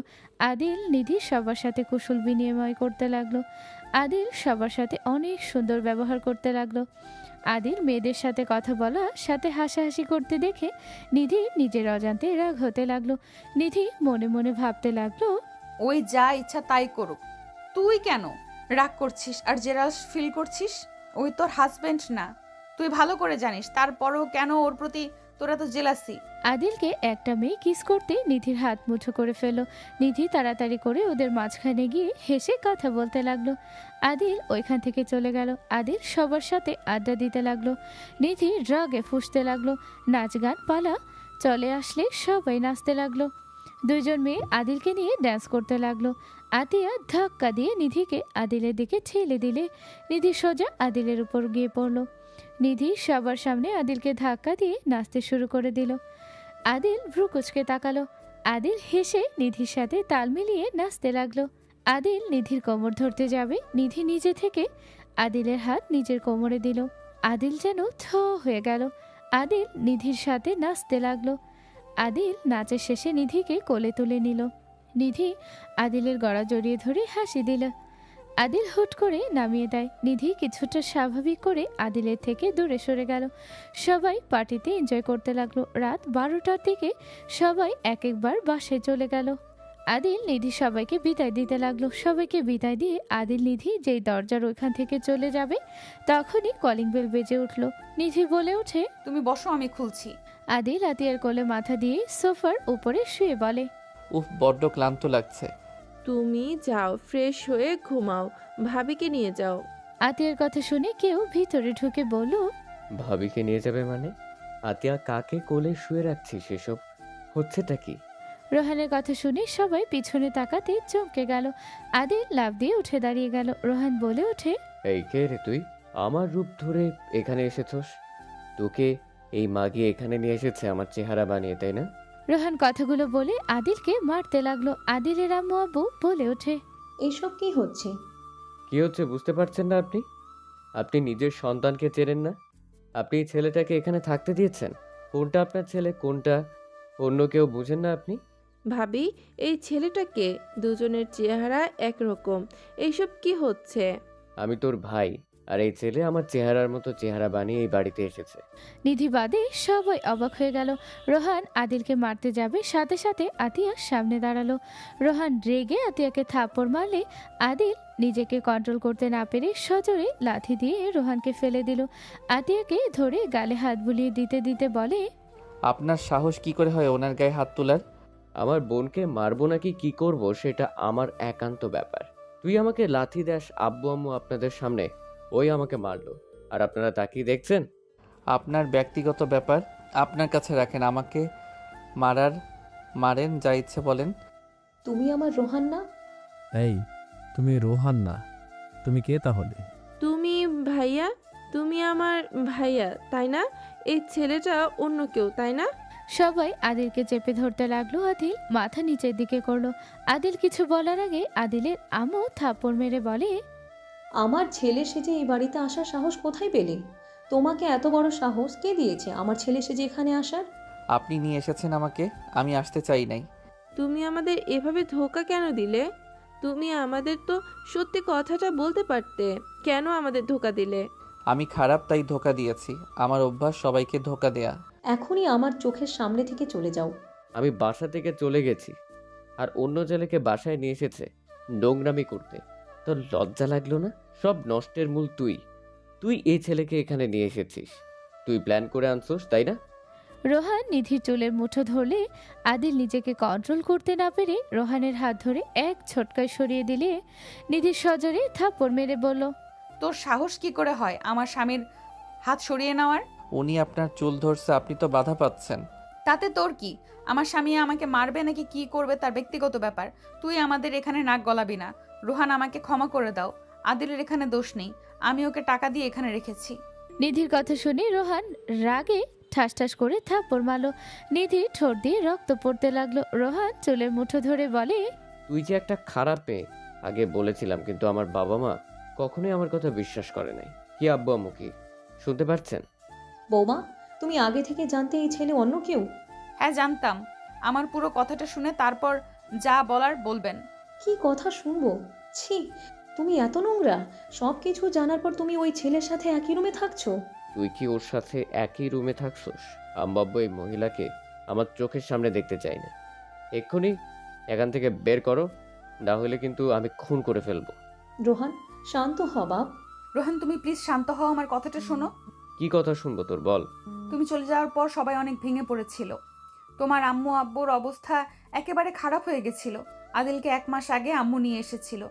আদিল নিধি সবার সাথে কুশল বিনিময় করতে লাগলো। আদিল সবার সাথে অনেক সুন্দর ব্যবহার করতে লাগলো। আদিল মেয়েদের সাথে কথা বলা, সাথে হাসাহাসি করতে দেখে নিধি নিজের অজান্তে রাগ হতে লাগলো। নিধি মনে মনে ভাবতে লাগলো, ওই যা ইচ্ছা তাই করুক, তুই কেন রাগ করছিস আর জেলাস ফিল করছিস? ওই তোর হাজবেন্ড না, তুই ভালো করে জানিস। তারপরেও কেন ওর প্রতি তোরা তো জেলাসি? আদিলকে একটা মেয়ে কিস করতে নিধির হাত মুঠো করে ফেললো। নিধি তাড়াতাড়ি করে ওদের মাঝখানে গিয়ে হেসে কথা বলতে লাগলো। আদিল ওইখান থেকে চলে গেল। আদিল সবার সাথে আড্ডা দিতে লাগলো। নিধি রাগে ফুঁসতে লাগলো। নাচ গান পালা চলে আসলে সবাই নাচতে লাগলো। দুইজন মেয়ে আদিলকে নিয়ে ড্যান্স করতে লাগলো। আতিয়া ধাক্কা দিয়ে নিধিকে আদিলের দিকে ঠেলে দিলে নিধি সোজা আদিলের উপর গিয়ে পড়লো। নিধি সবার সামনে আদিলকে ধাক্কা দিয়ে নাচতে শুরু করে দিল। আদিল ভ্রু কুঁচকে তাকালো। আদিল হেসে নিধির সাথে তাল মিলিয়ে নাচতে লাগলো। আদিল নিধির কোমর ধরতে যাবে, নিধি নিজে থেকে আদিলের হাত নিজের কোমরে দিল। আদিল যেন থ হয়ে গেল। আদিল নিধির সাথে নাচতে লাগলো। আদিল নাচের শেষে নিধিকে কোলে তুলে নিল। নিধি আদিলের গলা জড়িয়ে ধরে হাসি দিল। আদিল হুট করে নামিয়ে দেয়। নিধি কিছুটা স্বাভাবিক করে আদিলের থেকে দূরে সরে গেল। সবাই পার্টিতে এনজয় করতে লাগলো। রাত 12টার দিকে সবাই এক একবার বাসায় চলে গেল। আদিল নিধি সবাইকে বিদায় দিতে লাগলো। সবাইকে বিদায় দিয়ে আদিল নিধি যেই দরজার ওইখান থেকে চলে যাবে তখনই কলিং বেল বেজে উঠল। নিধি বলে ওঠে, তুমি বসো, আমি খুলছি। আদিল আতিয়ার কোলে মাথা দিয়ে সোফার উপরে শুয়ে বলে, উফ, বড্ড ক্লান্ত লাগছে। তুমি যাও, ফ্রেশ হয়ে ঘুমাও, ভাবিকে নিয়ে যাও। আতিয়ার কথা শুনে কেউ ভিতরে ঢুকে বলল, ভাবিকে নিয়ে যাবে মানে? আতিয়া কাকে কোলে শুয়ে রাখছিস? এসব হচ্ছেটা কি? রোহানের কথা শুনে সবাই পিছনে তাকাতে চমকে গেল। আদিল লাফ দিয়ে উঠে দাঁড়িয়ে গেল। রোহান বলে ওঠে, এই কে রে তুই? আমার রূপ ধরে এখানে এসেছস? তোকে এই মাগি এখানে নিয়ে এসেছে আমার চেহারা বানিয়ে, তাই না? রোহান কথাগুলো বলে আদিলকে মারতে লাগলো। আদিলের আম্মু আব্বু বলে ওঠে, এসব কি হচ্ছে? কি হচ্ছে বুঝতে পারছেন না আপনি? আপনি নিজের সন্তানকে চেনেন না? আপনি এই ছেলেটাকে এখানে থাকতে দিয়েছেন? কোনটা আপনার ছেলে, কোনটা অন্য কেউ বুঝেন না আপনি? ভাবি, এই ছেলেটাকে, দুজনের চেহারা একরকম, এইসব কি হচ্ছে? আমি তোর ভাই, আর এই ছেলে আমার চেহারার মতো চেহারা বানিয়ে এই বাড়িতে এসেছে। নিধি বাদে সবাই অবাক হয়ে গেল। রোহান আদিলকে মারতে যাবে, সাথে সাথে আতিয়া সামনে দাঁড়ালো। রোহান রেগে আতিয়াকে থাপ্পড় মারলে আদিল নিজেকে কন্ট্রোল করতে না পেরে সজোরে লাথি দিয়ে রোহানকে ফেলে দিল। আতিয়াকে ধরে গালে হাত বুলিয়ে দিতে দিতে বলে, আপনার সাহস কি করে হয় ওনার গায়ে হাত তোলার? আমার বোনকে মারবো নাকি কি করব সেটা আমার একান্ত ব্যাপার। তুই আমাকে লাথি দাস আব্বু আম্মু আপনাদের সামনে, ওই আমাকে মারলো, আর আপনারা তাকিয়ে দেখছেন। আপনার ব্যক্তিগত ব্যাপার আপনার কাছে রাখেন। আমাকে মারেন, যা ইচ্ছে বলেন। তুমি আমার রোহান না? এই, তুমি রোহান না, তুমি কে তাহলে? তুমি ভাইয়া, তুমি আমার ভাইয়া তাই না? এই ছেলেটা অন্য কেউ তাই না? সবাই আদিলকে চেপে ধরতে লাগলো। আদিল মাথা নিচের দিকে করলো। আদিল কিছু বলার আগে আদিলের আম্মু থাপ্পড় মেরে বলে, আমার ছেলে সেজে এই বাড়িতে আসার সাহস কোথায় পেলে? তোমাকে এত বড় সাহস কে দিয়েছে আমার ছেলে সেজে এখানে আসার? আপনি নিয়ে এসেছেন আমাকে, আমি আসতে চাই নাই। তুমি আমাদের এভাবে ধোকা কেন দিলে? তুমি আমাদের তো সত্যি কথাটা বলতে পারতে, কেন আমাদের ধোকা দিলে? আমি খারাপ তাই ধোকা দিয়েছি। আমার অভ্যাস সবাইকে ধোকা দেয়া। এখনই আমার চোখের সামনে থেকে চলে যাও। আমি বাসা থেকে চলে গেছি, আর অন্য ছেলেকে বাসায় নিয়ে এসেছে নোংরামি করতে। তোর লজ্জা লাগলো না? সব নষ্টের মূল তুই। তুই এই ছেলেকে এখানে নিয়ে এসেছিস, তুই প্ল্যান করে আনছোস তাই না? রোহান নিধির চুলের মুঠো ধরলে আদিল নিজেকে কন্ট্রোল করতে না পেরে রোহানের হাত ধরে এক ঝটকায় সরিয়ে দিলে নিধির সজোরে থাপ্পড় মেরে বলল, তোর সাহস কি করে হয় আমার স্বামীর হাত সরিয়ে নেওয়ার? উনি আপনার চুল ধরছে, আপনি তো বাধা পাচ্ছেন। তাতে তোর কি? আমার স্বামী আমাকে মারবে নাকি কি করবে তার ব্যক্তিগত ব্যাপার। তুই আমাদের এখানে নাক গলাবি না। রোহান, আমাকে ক্ষমা করে দাও। আদিলের এখানে দোষ নেই, আমি ওকে টাকা দিয়ে এখানে রেখেছি। নিধির কথা শুনে রোহান রাগে ঠাস ঠাস করে থাপ্পড় মারল। নিধির ঠোঁট দিয়ে রক্ত পড়তে লাগলো। রোহান চুলের মুঠো ধরে বলে, তুই যে একটা খারাপ মেয়ে, আগে বলেছিলাম, কিন্তু আমার বাবা মা কখনোই আমার কথা বিশ্বাস করে নাই। কি আব্বু আম্মু কি শুনতে পাচ্ছেন? বৌমা, তুমি আগে থেকে জানতে এই ছেলে অন্য কেউ? হ্যাঁ, জানতাম। আমার পুরো কথাটা শুনে তারপর যা বলার বলবেন। কি কথা শুনবো? ছি, তুমি এত নোংরা! সব কিছু জানার পর তুমি ওই ছেলের সাথে একই রুমে থাকছো? তুই কি ওর সাথে একই রুমে থাকছোস? আম্মু আব্বু এই মহিলাকে আমার চোখের সামনে দেখতে চাই না। এক্ষুনি এখান থেকে বের করো, না হলে কিন্তু আমি খুন করে ফেলবো। রোহান, শান্ত হ বাপ। রোহান, তুমি প্লিজ শান্ত হও, আমার কথাটা শোনো। কি কথা শুনবো তোর, বল। তুমি চলে যাওয়ার পর সবাই অনেক ভেঙে পড়েছিল। তোমার আম্মু আব্বুর অবস্থা একেবারে খারাপ হয়ে গেছিল। আদিলকে 1 মাস আগে আম্মু নিয়ে এসেছিল।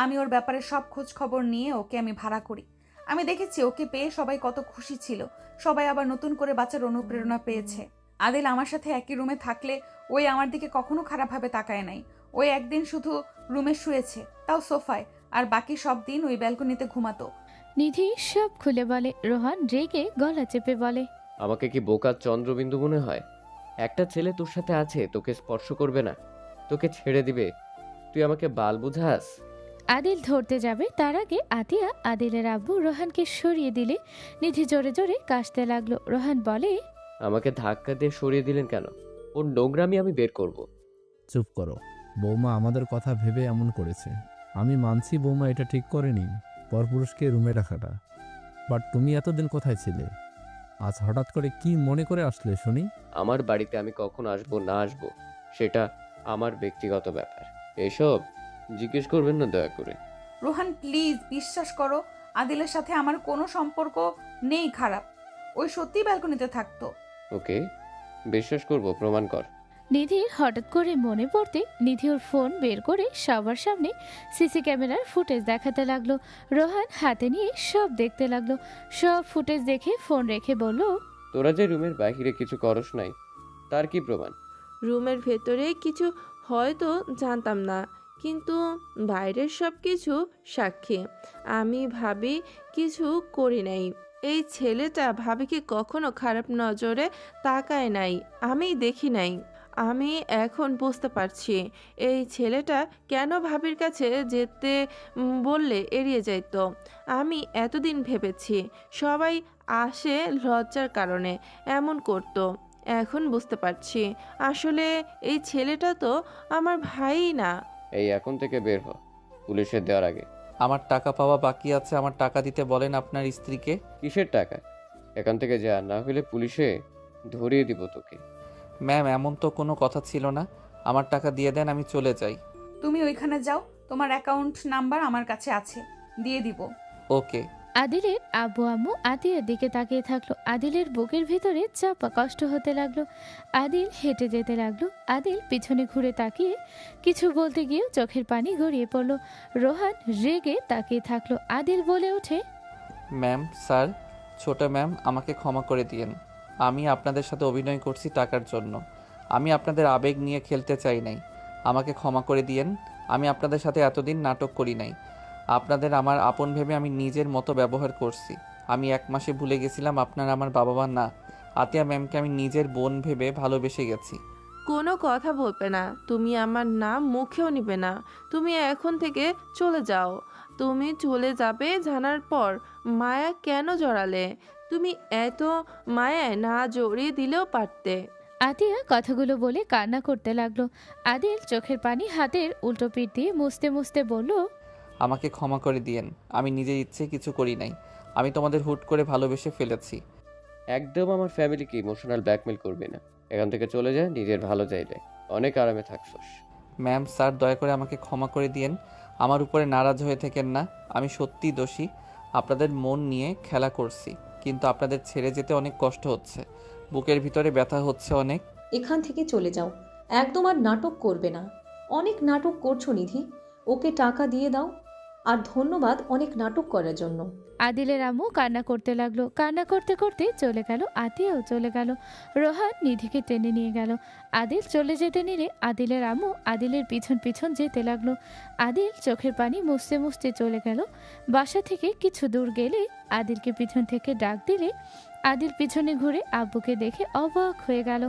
আমি ওর ব্যাপারে সব খোঁজ খবর নিয়ে ওকে আমি ভাড়া করি। আমি দেখেছি ওকে পেয়ে সবাই কত খুশি ছিল। সবাই আবার নতুন করে বাঁচার অনুপ্রেরণা পেয়েছে। আদিল আমার সাথে একই রুমে থাকলে ওই আমার দিকে কখনো খারাপভাবে তাকায় নাই। ওই একদিন শুধু রুমে শুয়েছে, তাও সোফায়, আর বাকি সব দিন ওই ব্যালকনিতে ঘুমাতো। নিধি সব খুলে বলে। রোহান রেগে গলা চেপে বলে, আমাকে কি বোকা চন্দ্রবিন্দু মনে হয়? একটা ছেলে তোর সাথে আছে, তোকে স্পর্শ করবে না, তোকে ছেড়ে দিবে? তুই আমাকে বাল বুঝাস? আদিল ধরতে যাবে তার আগে আতিয়া আদিলের আব্বু রোহানকে সরিয়ে দিলে নিধি জোরে জোরে কাশতে লাগলো। রোহান বলে, আমাকে ধাক্কা দিয়ে সরিয়ে দিলেন কেন? ওর নোংরামি আমি বের করব। চুপ করো। বৌমা আমাদের কথা ভেবে এমন করেছে। আমি মানছি বৌমা এটা ঠিক করেনি, পরপুরুষকে রুমে রাখাটা। বাট তুমি এতদিন কোথায় ছিলে? আজ হঠাৎ করে কি মনে করে আসলে শুনি? আমার বাড়িতে আমি কখন আসবো না আসবো সেটা আমার ব্যক্তিগত ব্যাপার। এসব জিজ্ঞেস করবেন না দয়া করে। রোহান, প্লিজ বিশ্বাস করো, আদিলের সাথে আমার কোনো সম্পর্ক নেই খারাপ। ওই সত্যি ব্যালকনিতে থাকতো। ওকে, বিশ্বাস করব, প্রমাণ কর। নিধির হঠাৎ করে মনে পড়তে নিধি ওর ফোন বের করে সবার সামনে সিসি ক্যামেরার ফুটেজ দেখাতে লাগলো। রোহান হাতে নিয়ে সব দেখতে লাগলো। সব ফুটেজ দেখে ফোন রেখে বলল, তোরা যে রুমের বাইরে কিছু করস নাই, তার কি প্রমাণ? রুমের ভেতরে কিছু হয়তো জানতাম না, কিন্তু বাইরের সব কিছু সাক্ষী। আমি ভাবি কিছু করি নাই। এই ছেলেটা ভাবিকে কখনো খারাপ নজরে তাকায় নাই, আমি দেখি নাই। আমি এখন বুঝতে পারছি এই ছেলেটা কেন ভাবির কাছে যেতে বললে এড়িয়ে যাইত। আমি এতদিন ভেবেছি সবাই আসে লজ্জার কারণে এমন করতো। এখন বুঝতে পারছি আসলে এই ছেলেটা তো আমার ভাই না। এই এখন থেকে বের হ, পুলিশে দেওয়ার আগে। আমার টাকা পাওয়া বাকি আছে, আমার টাকা দিতে বলেন আপনার স্ত্রীকে। কিসের টাকা? এখান থেকে যা, না হলে পুলিশে ধরিয়ে দিব তোকে। ম্যাম, এমন তো কোনো কথা ছিল না। আমার টাকা দিয়ে দেন, আমি চলে যাই। তুমি ওইখানে যাও, তোমার অ্যাকাউন্ট নাম্বার আমার কাছে আছে, দিয়ে দিব। ওকে। আদিলের আব্বু আম্মু আদিলের দিকে তাকিয়ে থাকলো। আদিলের বুকের ভিতরে চাপা কষ্ট হতে লাগলো। আদিল হেঁটে যেতে লাগলো। আদিল পিছনে ঘুরে তাকিয়ে কিছু বলতে গিয়েও চোখের পানি গড়িয়ে পড়লো। রোহান রেগে তাকিয়ে থাকলো। আদিল বলে ওঠে, ম্যাম, স্যার, ছোট ম্যাম, আমাকে ক্ষমা করে দিয়েন। আমি আপনাদের সাথে অভিনয় করছি টাকার জন্য। আমি আপনাদের আবেগ নিয়ে খেলতে চাই নাই। আমাকে ক্ষমা করে দিয়েন। আমি আপনাদের সাথে এতদিন নাটক করি নাই। আপনাদের আমার আপন ভেবে আমি নিজের মতো ব্যবহার করছি। আমি 1 মাসে ভুলে গেছিলাম আপনারা আমার বাবা মা না। আতিয়া ম্যামকে আমি নিজের বোন ভেবে ভালোবেসে গেছি। কোনো কথা বলবে না, তুমি আমার নাম মুখেও নিবে না। তুমি এখন থেকে চলে যাও। তুমি চলে যাবে জানার পর মায়া কেন জড়ালে? তুমি এত মায়ায় না জড়িয়ে দিলেও পারতে। আতিয়া কথাগুলো বলে কান্না করতে লাগলো। আদিল চোখের পানি হাতের উল্টো পিঠ দিয়ে মুছতে মুছতে বলল, আমাকে ক্ষমা করে দিয়েন। আমি নিজের ইচ্ছে কিছু করি নাই। আমি তোমাদের হুট করে ভালোবেসে ফেলেছি। একদম আমার ফ্যামিলিকে ইমোশনাল ব্ল্যাকমেল করবি না। এখান থেকে চলে যা, নিজের ভালো চাইলে অনেক আরামে থাকছস। ম্যাম, স্যার, দয়া করে আমাকে ক্ষমা করে দিয়েন। আমার উপরে নারাজ হয়ে থেকেন না। আমি সত্যিই দোষী। আপনাদের মন নিয়ে খেলা করছি, কিন্তু আপনাদের ছেড়ে যেতে অনেক কষ্ট হচ্ছে। বুকের ভিতরে ব্যথা হচ্ছে অনেক। এখান থেকে চলে যাও, একদম আর নাটক করবে না। অনেক নাটক করছো নিধি, ওকে টাকা দিয়ে দাও। আর ধন্যবাদ অনেক নাটক করার জন্য। আদিলের আম্মু কান্না করতে লাগলো। কান্না করতে করতে চলে গেল, আতিয়াও চলে গেল। রোহান নিধিকে টেনে নিয়ে গেল। আদিল চলে যেতে নিলে আদিলের আম্মু আদিলের পিছন পিছন যেতে লাগলো। আদিল চোখের পানি মুছতে মুছতে চলে গেল। বাসা থেকে কিছু দূর গেলে আদিলকে পিছন থেকে ডাক দিলে আদিল পিছনে ঘুরে আব্বুকে দেখে অবাক হয়ে গেল।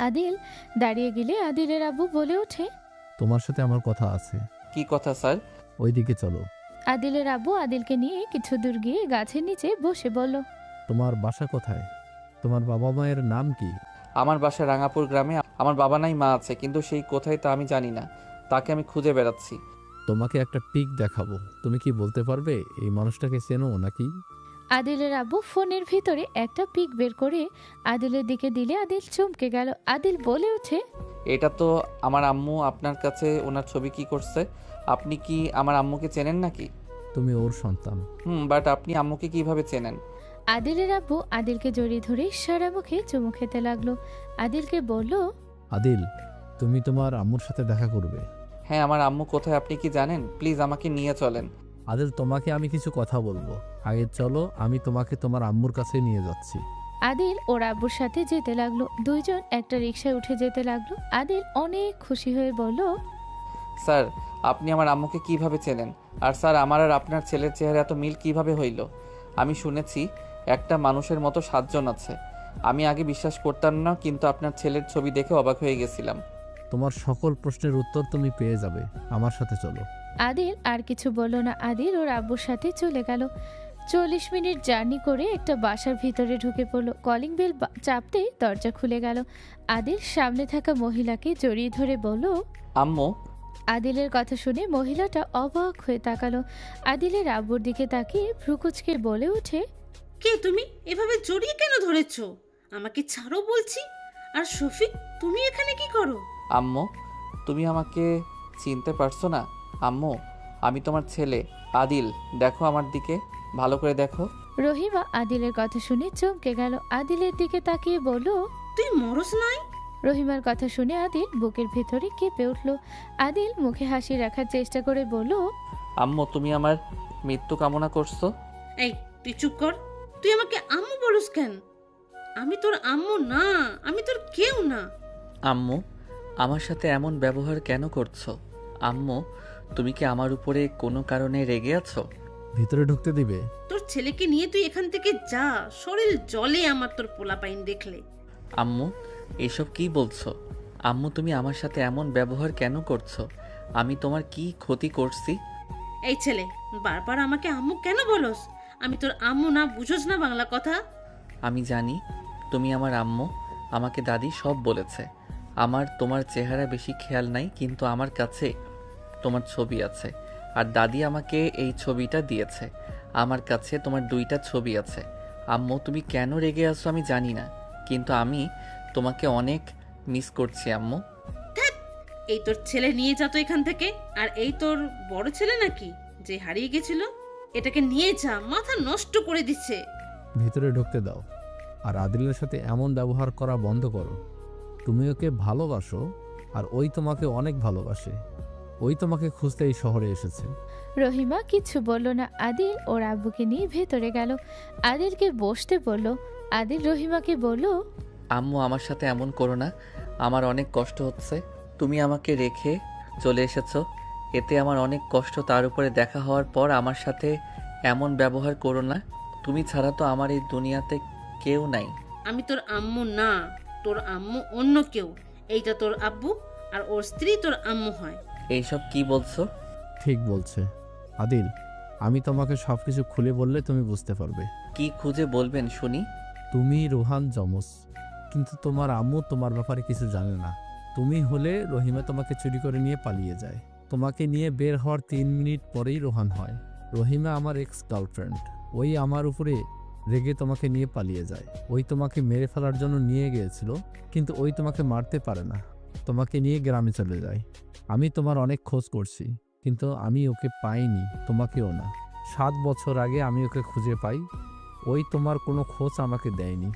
আদিল দাঁড়িয়ে গেলে আদিলের আব্বু বলে ওঠে, তোমার সাথে আমার কথা আছে। কি কথা স্যার? ওইদিকে চলো। আদিলের আব্বু আদিলকে নিয়ে কিছু দূর গিয়ে গাছের নিচে বসে বলল, তোমার বাসা কোথায়? তোমার বাবা মায়ের নাম কি? আমার বাসা রাঙাপুর গ্রামে। আমার বাবা নাই, মা আছে, কিন্তু সেই কোথায় তা আমি জানি না। তাকে আমি খুঁজে বেড়াচ্ছি। তোমাকে একটা পিক দেখাবো, তুমি কি বলতে পারবে এই মানুষটাকে চেনো নাকি? আদিলের আব্বু ফোনের ভিতরে একটা পিক বের করে আদিলের দিকে দিলে আদিল চমকে গেল। আদিল বলে ওঠে, এটা তো আমার আম্মু। আপনার কাছে ওনার ছবি কি করছে? আপনি কি আমার আম্মুকে চেনেন নাকি? তুমি ওর সন্তান। বাট আপনি আম্মুকে কিভাবে চেনেন? আদিলের আব্বু আদিলকে জড়িয়ে ধরে সারা মুখে চুমু খেতে লাগলো। আদিলকে বলল, আদিল, তুমি তোমার আম্মুর সাথে দেখা করবে। হ্যাঁ, আমার আম্মু কোথায় আপনি কি জানেন? প্লিজ আমাকে নিয়ে চলেন। আদিল, তোমাকে আমি কিছু কথা বলবো, আগে চলো, আমি তোমাকে তোমার আম্মুর কাছে নিয়ে যাচ্ছি। আদিল ওর আব্বুর সাথে যেতে লাগলো। দুইজন একটা রিকশায় উঠে যেতে লাগলো। আদিল অনেক খুশি হয়ে বলল, স্যার, আপনি আমার আম্মুকে কিভাবে চেনেন? আর স্যার, আমার আর আপনার ছেলের চেহারা এত মিল কিভাবে হইল? আমি শুনেছি একটা মানুষের মতো 7 জন আছে। আমি আগে বিশ্বাস করতাম না, কিন্তু আপনার ছেলের ছবি দেখে অবাক হয়ে গেছিলাম। তোমার সকল প্রশ্নের উত্তর তুমি পেয়ে যাবে, আমার সাথে চলো। আদিল আর কিছু বলল না। আদিল ওর আব্বুর সাথে চলে গেল। 40 মিনিট জার্নি করে একটা বাসার ভিতরে ঢুকে পড়লো। কলিং বেল চাপতেই দরজা খুলে গেল। আদিল সামনে থাকা মহিলাকে জড়িয়ে ধরে বলল, আম্মু। আদিলের কথা শুনে মহিলাটা অবাক হয়ে তাকালো। আদিলের আব্বুর দিকে তাকিয়ে ভ্রুকুচকে বলে ওঠে, কে তুমি? এভাবে জড়িয়ে কেন ধরেছো? আমাকে ছাড়ো বলছি। আর শফিক, তুমি এখানে কি করো? আম্মু, তুমি আমাকে চিনতে পারছো না? আম্মু, আমি তোমার ছেলে আদিল। দেখো আমার দিকে, ভালো করে দেখো। রহিমা আদিলের কথা শুনে চমকে গেল। আদিলের দিকে তাকিয়ে বলল, তুই মরস নাই? রহিমার কথা শুনে আদিল বুকের ভেতরে কেঁপে উঠল। আদিল মুখে হাসি রাখার চেষ্টা করে বলল, আম্মু, তুমি আমার মৃত্যু কামনা করছো? এই, তুই চুপ কর। তুই আমাকে আম্মু বলস কেন? আমি তোর আম্মু না, আমি তোর কেউ না। আম্মু, আমার সাথে এমন ব্যবহার কেন করছো? আম্মু, তুমি কি আমার উপরে কোনো কারণে রেগে আছো? ভিতরে ঢুকতে দিবে? তোর ছেলেকে নিয়ে তুই এখান থেকে যা। শরীর জলে আমার তোর পোলাপাইন দেখলে। আম্মু, এসব কি বলছো? আম্মু, তুমি আমার সাথে এমন ব্যবহার কেন করছো? আমি তোমার কি ক্ষতি করছি? এই ছেলে, বারবার আমাকে আম্মু কেন বলস? আমি তোর আম্মু না, বুঝোস না বাংলা কথা? আমি জানি তুমি আমার আম্মু, আমাকে দাদি সব বলেছে। আমার তোমার চেহারা বেশি খেয়াল নাই, কিন্তু আমার কাছে তোমার ছবি আছে। আর দাদি আমাকে এই ছবিটা দিয়েছে। আমার কাছে তোমার 2টা ছবি আছে। আম্মু, তুমি কেন রেগে আছো আমি জানি না, কিন্তু আমি তোমাকে অনেক মিস করছি আম্মু। এই তোর ছেলে নিয়ে যা তো এখান থেকে। আর এই তোর বড় ছেলে নাকি যে হারিয়ে গেছিল? এটাকে নিয়ে যা, মাথা নষ্ট করে দিচ্ছে। ভিতরে ঢুকতে দাও। আর আদিলের সাথে এমন ব্যবহার করা বন্ধ করো। তুমি ওকে ভালোবাসো, আর ওই তোমাকে অনেক ভালোবাসে। ওই তোমাকে খুঁজতে এই শহরে এসেছে। রহিমা কিছু বলল না। আদিল ওর আব্বুকে নিয়ে ভেতরে গেল। আদিলকে বসতে বলল। আদিল রহিমাকে বলল, আম্মু, আমার সাথে এমন করো না, আমার অনেক কষ্ট হচ্ছে। তুমি আমাকে রেখে চলে এসেছো, এতে আমার অনেক কষ্ট। তার উপরে দেখা হওয়ার পর আমার সাথে এমন ব্যবহার করো না। তুমি ছাড়া তো আমার এই দুনিয়াতে কেউ নাই। আমি তোর আম্মু না, তোর আম্মু অন্য কেউ। এইটা তোর আব্বু, আর ওর স্ত্রী তোর আম্মু হয়। এইসব কি বলছো? ঠিক বলছে। আদিল, আমি তোমাকে সবকিছু খুলে বললে তুমি বুঝতে পারবে। কি খুঁজে বলবেন শুনি? তুমি রোহান জমজ, কিন্তু তোমার আম্মু তোমার ব্যাপারে কিছু জানে না। তুমি হলে রহিমা তোমাকে চুরি করে নিয়ে পালিয়ে যায়। তোমাকে নিয়ে বের হওয়ার 3 মিনিট পরেই রোহান হয়। রহিমা আমার এক্স গার্লফ্রেন্ড। ওই আমার উপরে রেগে তোমাকে নিয়ে পালিয়ে যায়। ওই তোমাকে মেরে ফেলার জন্য নিয়ে গিয়েছিল, কিন্তু ওই তোমাকে মারতে পারে না, তোমাকে নিয়ে গ্রামে চলে যায়। আমি তোমার অনেক খোঁজ করছি, কিন্তু আমি ওকে পাইনি, তোমাকেও না। 7 বছর আগে আমি ওকে খুঁজে পাই। ওই তোমার কোনো খোঁজ আমাকে দেয়নি।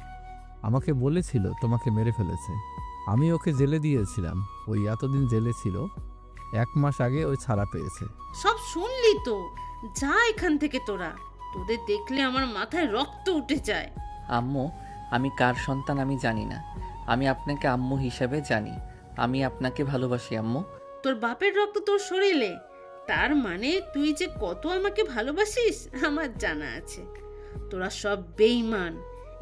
আমাকে বলেছিল তোমাকে মেরে ফেলেছে। আমি ওকে জেলে দিয়েছিলাম, ওই এতদিন জেলে ছিল, 1 মাস আগে ওই ছাড়া পেয়েছে। সব শুনলি তো, যা এখান থেকে তোরা। তোদের দেখলে আমার মাথায় রক্ত উঠে যায়। আম্মু, আমি কার সন্তান আমি জানি না, আমি আপনাকে আম্মু হিসাবে জানি। আমি আপনাকে ভালোবাসি আম্মু। তোর বাপের রক্ত তোর শরীরে, তার মানে তুই যে কত আমাকে ভালোবাসিস আমার জানা আছে। তোরা সব বেঈমান।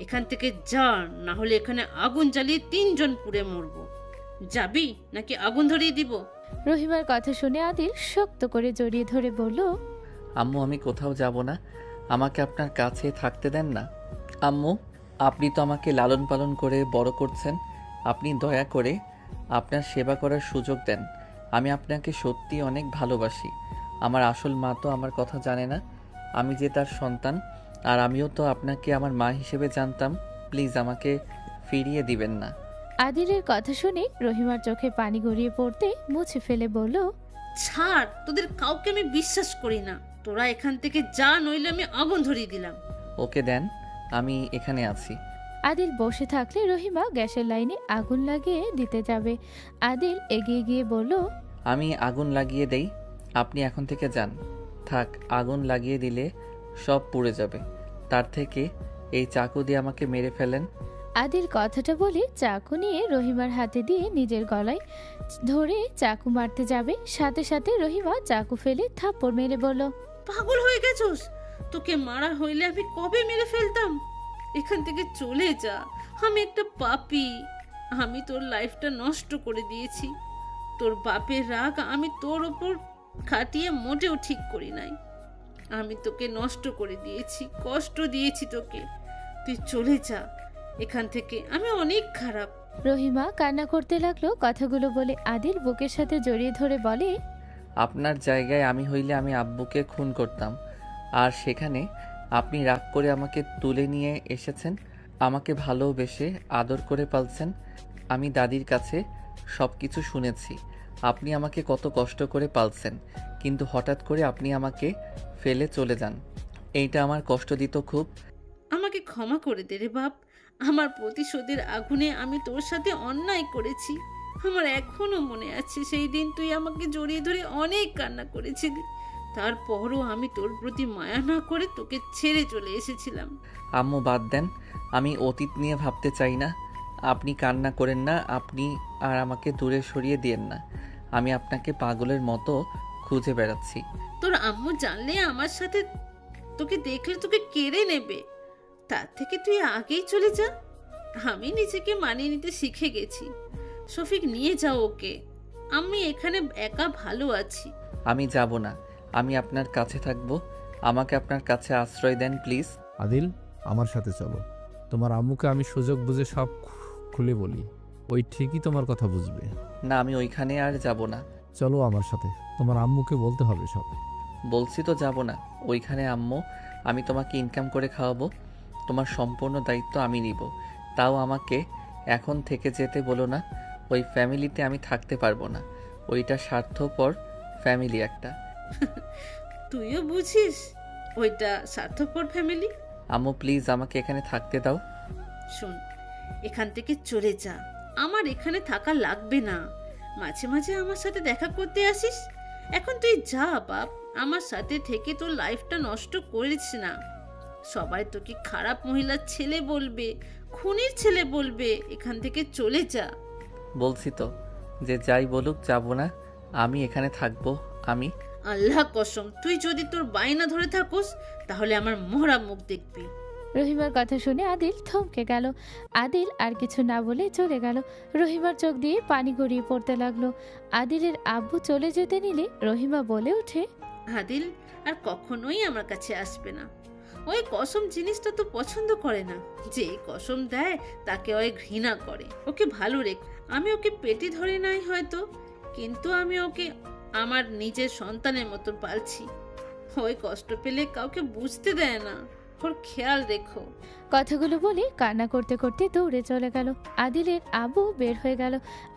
এখান থেকে যা, না হলে এখানে আগুন জ্বালিয়ে 3 জন পুড়ে মরবো। যাবি নাকি আগুন ধরিয়ে দিব? রহিমার কথা শুনে আদিল শক্ত করে জড়িয়ে ধরে বলল, আম্মু, আমি কোথাও যাব না, আমাকে আপনার কাছে থাকতে দেন না। আম্মু, আপনি তো আমাকে লালন পালন করে বড় করছেন, আপনি দয়া করে আপনার সেবা করার সুযোগ দেন। আমি আপনাকে সত্যি অনেক ভালোবাসি। আমার আসল মা তো আমার কথা জানে না, আমি যে তার সন্তান, আর আমিও তো আপনাকে আমার মা হিসেবে জানতাম। প্লিজ আমাকে ফিরিয়ে দিবেন না। আদিলের কথা শুনে রহিমার চোখে পানি গড়িয়ে পড়তে মুছে ফেলে বলল, ছাড়, তোদের কাউকে আমি বিশ্বাস করি না। তোরা এখান থেকে যা, নইলে আমি আগুন ধরিয়ে দিলাম। ওকে দেন, আমি এখানে আছি। আদিল বসে থাকলে রহিমা গ্যাসের লাইনে আগুন লাগিয়ে দিতে যাবে। আদিল এগিয়ে গিয়ে বলল, আমি আগুন লাগিয়ে দেই, আপনি এখন থেকে যান। থাক, আগুন লাগিয়ে দিলে সব পুড়ে যাবে, তার থেকে এই চাকু দিয়ে আমাকে মেরে ফেলেন। আদিল কথাটা বলে চাকু নিয়ে রহিমার হাতে দিয়ে নিজের গলায় ধরে চাকু মারতে যাবে, সাথে সাথে রহিমা চাকু ফেলে থাপ্পড় মেরে বলল, পাগল হয়ে গেছোস? তোকে মারা হইলে আমি কবে মেরে ফেলতাম। এখান থেকে চলে যা, আমি একটা পাপী। আমি তোর লাইফটা নষ্ট করে দিয়েছি। তোর বাপের রাগ আমি তোর ওপর খাটিয়ে মোটেও ঠিক করি নাই। আমি তোকে নষ্ট করে দিয়েছি, কষ্ট দিয়েছি তোকে। তুই চলে যা এখান থেকে, আমি অনেক খারাপ। রহিমা কান্না করতে লাগলো। কথাগুলো বলে আদিল বুকের সাথে জড়িয়ে ধরে বলে, আপনার জায়গায় আমি হইলে আমি আব্বুকে খুন করতাম, আর সেখানে আপনি রাগ করে আমাকে তুলে নিয়ে এসেছেন, আমাকে ভালোবেসে আদর করে পালছেন। আমি দাদির কাছে সব কিছু শুনেছি, আপনি আমাকে কত কষ্ট করে পালছেন, কিন্তু হঠাৎ করে আপনি আমাকে ফেলে চলে যান। এইটা আমার কষ্ট দিত খুব। আমাকে ক্ষমা করে দে রে বাপ। আমার প্রতিশোধের আগুনে আমি তোর সাথে অন্যায় করেছি। আমার এখনো মনে আছে সেই দিন তুই আমাকে জড়িয়ে ধরে অনেক কান্না করেছিলি। তারপরও আমি তোর প্রতি মায়া না করে তোকে ছেড়ে চলে এসেছিলাম। আম্মু, বাদ দেন, আমি অতীত নিয়ে ভাবতে চাই না। আপনি কান্না করেন না, আপনি আর আমাকে দূরে সরিয়ে দিয়েন না। আমি আপনাকে পাগলের মতো খুঁজে বেড়াচ্ছি। তোর আম্মু জানলে আমার সাথে, তোকে দেখলে তোকে কেড়ে নেবে। তার থেকে তুই আগেই চলে যা। আমি নিজেকে মানিয়ে নিতে শিখে গেছি। শফিক, নিয়ে যাও ওকে, আমি এখানে একা ভালো আছি। আমি যাব না, আমি আপনার কাছে থাকবো। আমাকে আপনার কাছে আশ্রয় দেন প্লিজ। আদিল, আমার সাথে চলো। তোমার আম্মুকে আমি সুযোগ বুঝে সব খুলে বলি, ওই ঠিকই তোমার কথা বুঝবে। না, আমি ওইখানে আর যাব না। চলো আমার সাথে, তোমার আম্মুকে বলতে হবে সব। বলছি তো যাব না ওইখানে। আম্মু, আমি তোমাকে ইনকাম করে খাওয়াবো, তোমার সম্পূর্ণ দায়িত্ব আমি নিব। তাও আমাকে এখন থেকে যেতে বলো না। ওই ফ্যামিলিতে আমি থাকতে পারবো না, ওইটা স্বার্থপর ফ্যামিলি একটা। তুইও বুঝিস ওইটা স্বার্থপর ফ্যামিলি? আম্মু প্লিজ আমাকে এখানে থাকতে দাও। শোন, এখান থেকে চলে যা, আমার এখানে থাকা লাগবে না। মাঝে মাঝে আমার সাথে দেখা করতে আসিস। এখন তুই যা বাপ, আমার সাথে থেকে তোর লাইফটা নষ্ট করিস না। সবাই তোকে খারাপ মহিলার ছেলে বলবে, খুনির ছেলে বলবে। এখান থেকে চলে যা। বলছি তো যে যাই বলুক যাব না, আমি এখানে থাকবো। আমি আল্লাহ কসম, তুই যদি তোর বায়না ধরে থাকোস তাহলে আমার মরা মুখ দেখবি। রহিমার কথা শুনে আদিল থমকে গেল। আদিল আর কিছু না বলে চলে গেল। রহিমার চোখ দিয়ে পানি গড়িয়ে পড়তে লাগলো। আদিলের আব্বু চলে যেতে নিলে রহিমা বলে ওঠে, আদিল আর কখনোই আমার কাছে আসবে না। ওই কসম জিনিসটা তো পছন্দ করে না। যে কসম দেয় তাকে ওই ঘৃণা করে। ওকে ভালো রেখ। আমি ওকে পেটে ধরে নাই হয়তো, কিন্তু আমি ওকে আমার নিজের সন্তানের মতো পালছি। ওই কষ্ট পেলে কাউকে বুঝতে দেয় না। ওর খেয়াল রেখো। কথাগুলো বলে কান্না করতে করতে দৌড়ে চলে গেল। আদিলের আব্বু বের হয়ে গেল।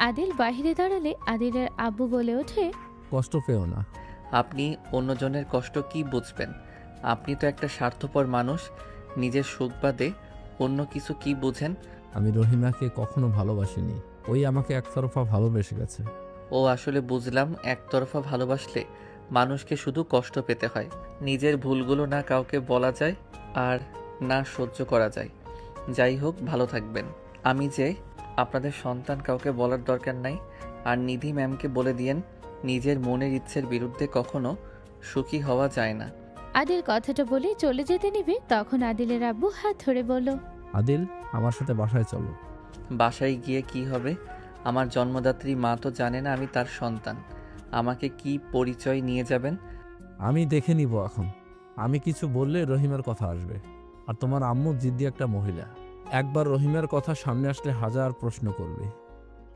আদিল বাইরে দাঁড়ালে আদিলের আব্বু বলে ওঠে, কষ্ট পেও না। আপনি অন্যজনের কষ্ট কি বুঝবেন? আপনি তো একটা স্বার্থপর মানুষ, নিজের সুখ বাদে অন্য কিছু কি বুঝেন? আমি রহিমাকে কখনো ভালোবাসিনি, ওই আমাকে একতরফা ভালোবেসে গেছে। ও আসলে বুঝলাম, একতরফা ভালোবাসলে মানুষকে শুধু কষ্ট পেতে হয়। নিজের ভুলগুলো না কাউকে বলা যায় আর না সহ্য করা যায়। যাই হোক, ভালো থাকবেন। আমি যে আপনাদের সন্তান কাউকে বলার দরকার নাই। আর নিধি ম্যামকে বলে দিয়েন, নিজের মনের ইচ্ছের বিরুদ্ধে কখনো সুখী হওয়া যায় না। আদিল কথাটা বলে চলে যেতে নিবে, তখন আদিলের আব্বু হাত ধরে বলল, আদিল, আমার সাথে বাসায় চলো। বাসায় গিয়ে কি হবে? আমার জন্মদাত্রী মা তো জানে না আমি তার সন্তান। আমাকে কি পরিচয় নিয়ে যাবেন? আমি দেখে নিব এখন। আমি কিছু বললে রহিমের কথা আসবে। আর তোমার আম্মু জিদ্দি একটা মহিলা, একবার রহিমের কথা সামনে আসলে হাজার প্রশ্ন করবে।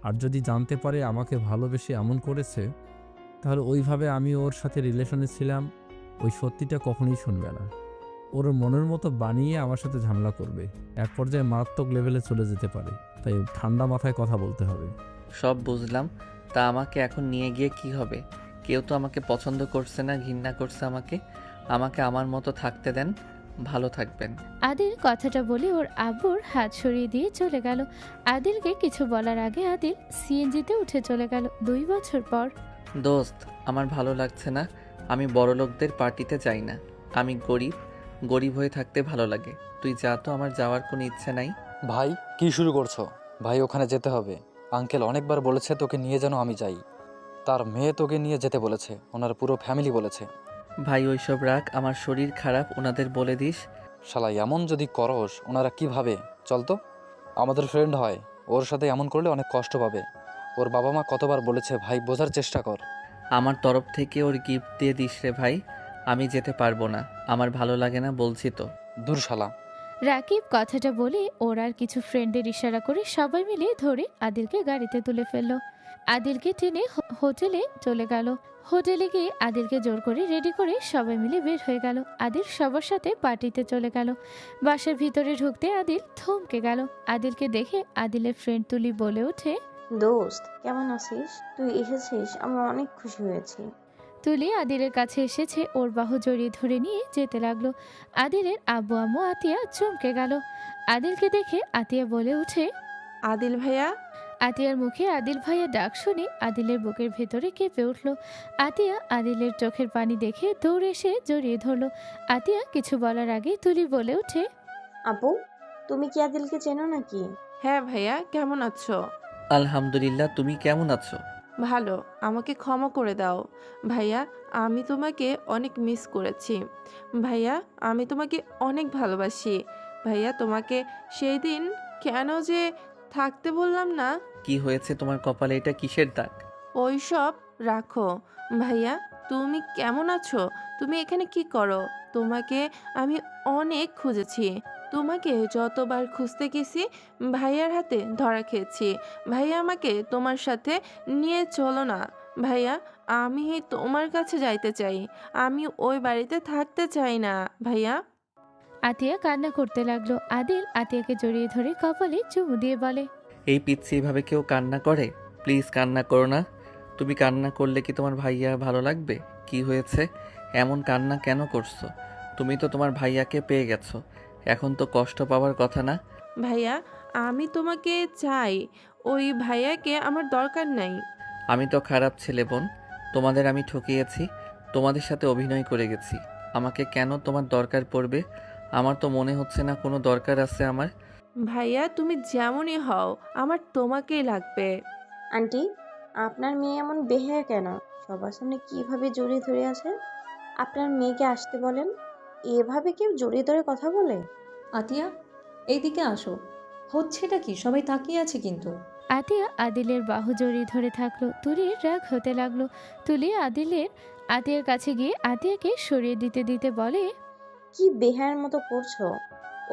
আর যদি জানতে পারে আমাকে ভালোবেসে এমন করেছে, তাহলে ওইভাবে আমি ওর সাথে রিলেশনে ছিলাম, ওই সত্যিটা কখনোই শুনবে না। ওর মনের মতো বানিয়ে আমার সাথে ঝামেলা করবে, এক পর্যায়ে মারাত্মক লেভেলে চলে যেতে পারে। তাই ঠান্ডা মাথায় কথা বলতে হবে। সব বুঝলাম, তা আমাকে এখন নিয়ে গিয়ে কি হবে? কেউ তো আমাকে পছন্দ করছে না, ঘৃণা করছে আমাকে। আমাকে আমার মতো থাকতে দেন, ভালো থাকবেন। আদিল কথাটা বলে ওর আব্বুর হাত সরিয়ে দিয়ে চলে গেল। আদিলকে কিছু বলার আগে আদিল সিএনজিতে উঠে চলে গেল 2 বছর পর। দোস্ত, আমার ভালো লাগছে না। আমি বড়লোকদের পার্টিতে যাই না। আমি গরিব, গরিব হয়ে থাকতে ভালো লাগে। তুই যা তো, আমার যাওয়ার কোনো ইচ্ছে নাই। ভাই, কি শুরু করছো? ভাই, ওখানে যেতে হবে। আঙ্কেল অনেকবার বলেছে তোকে নিয়ে যেন আমি যাই। তার মেয়ে তোকে নিয়ে যেতে বলেছে, ওনার পুরো ফ্যামিলি বলেছে। ভাই ওইসব রাখ, আমার শরীর খারাপ, ওনাদের বলে দিস। শালা, এমন যদি করস ওনারা কি ভাবে? চল তো, আমাদের ফ্রেন্ড হয়, ওর সাথে এমন করলে অনেক কষ্ট পাবে। ওর বাবা মা কতবার বলেছে, ভাই বোঝার চেষ্টা কর। আমার তরফ থেকে ওর গিফট দিয়ে দিস রে ভাই। আমি যেতে পারবো না, আমার ভালো লাগে না, বলছি তো। দূর শালা। রাকিব কথাটা বলে ওর আর কিছু ফ্রেন্ডের ইশারা করে সবাই মিলে ধরে আদিলকে গাড়িতে তুলে ফেললো। আদিলকে টেনে হোটেলে চলে গেল। হোটেলে গিয়ে আদিলকে জোর করে রেডি করে সবাই মিলে বের হয়ে গেল। আদিল সবার সাথে পার্টিতে চলে গেল। বাসার ভিতরে ঢুকতে আদিল থমকে গেল। আদিলকে দেখে আদিলের ফ্রেন্ড তুলি বলে ওঠে, দোস্ত কেমন আছিস? তুই এসেছিস, আমরা অনেক খুশি হয়েছি। তুলি আদিলের কাছে এসেছে, ওর বাহু জড়িয়ে ধরে নিয়ে যেতে লাগলো। আদিলের আব্বু আম্মু আতিয়া চমকে গেল। আদিলকে দেখে আতিয়া বলে ওঠে, আদিল ভাইয়া। আতিয়ার মুখে আদিল ভাইয়া ডাক শুনে আদিলের বুকের ভেতরে কেঁপে উঠল। আতিয়া আদিলের চোখের পানি দেখে দৌড়ে এসে জড়িয়ে ধরল। আতিয়া কিছু বলার আগে তুলি বলে ওঠে, আপু, তুমি কি আদিলকে চেনো নাকি? হ্যাঁ ভাইয়া, কেমন আছো? আলহামদুলিল্লাহ, তুমি কেমন আছো? ভালো। আমাকে ক্ষমা করে দাও ভাইয়া, আমি তোমাকে অনেক মিস করেছি। ভাইয়া, আমি তোমাকে অনেক ভালোবাসি। ভাইয়া, তোমাকে সেই দিন কেন যে থাকতে বললাম না। কি হয়েছে তোমার কপালে? এটা কিসের দাগ? ওই সব রাখো। ভাইয়া, তুমি কেমন আছো? তুমি এখানে কি করো? তোমাকে আমি অনেক খুঁজেছি। তোমাকে যতবার খুঁজতে গেছি ভাইয়ার হাতে ধরা খেয়েছি। ভাইয়া, আমাকে তোমার সাথে নিয়ে চলো না। ভাইয়া, আমি তোমার কাছে যাইতে চাই। আমি ওই বাড়িতে থাকতে চাই না ভাইয়া। আতিয়া কান্না করতে লাগলো। আদিল আতিয়াকে জড়িয়ে ধরে কপালে চুমু দিয়ে বলে, এই পিচ্ছি এভাবে কেউ কান্না করে? প্লিজ কান্না করো না। তুমি কান্না করলে কি তোমার ভাইয়া ভালো লাগবে? কি হয়েছে? এমন কান্না কেন করছো? তুমি তো তোমার ভাইয়াকে পেয়ে গেছো, এখন তো কষ্ট পাওয়ার কথা না। ভাইয়া, আমি তোমাকে চাই। ওই ভাইয়াকে আমার দরকার নাই। আমি তো খারাপ ছেলে বোন, তোমাদের আমি ঠকিয়েছি, তোমাদের সাথে অভিনয় করে গেছি। আমাকে কেন তোমার দরকার পড়বে? আমার তো মনে হচ্ছে না কোনো দরকার আছে আমার। ভাইয়া, তুমি যেমনই হও, আমার তোমাকেই লাগবে। আন্টি, আপনার মেয়ে এমন বেহায়া কেন? সবার সামনে কিভাবে জড়িয়ে ধরে আছে? আপনার মেয়েকে আসতে বলেন। এভাবে কেউ জড়িয়ে ধরে কথা বলে? আতিয়া, এইদিকে আসো। হচ্ছেটা কি? সবাই তাকিয়ে আছে কিন্তু। আতিয়া আদিলের বাহু জড়িয়ে ধরে থাকলো। তুলির রাগ হতে লাগলো। তুলি আতিয়ার কাছে গিয়ে আতিয়াকে সরিয়ে দিতে দিতে বলে, কি বেহায়ার মতো করছো?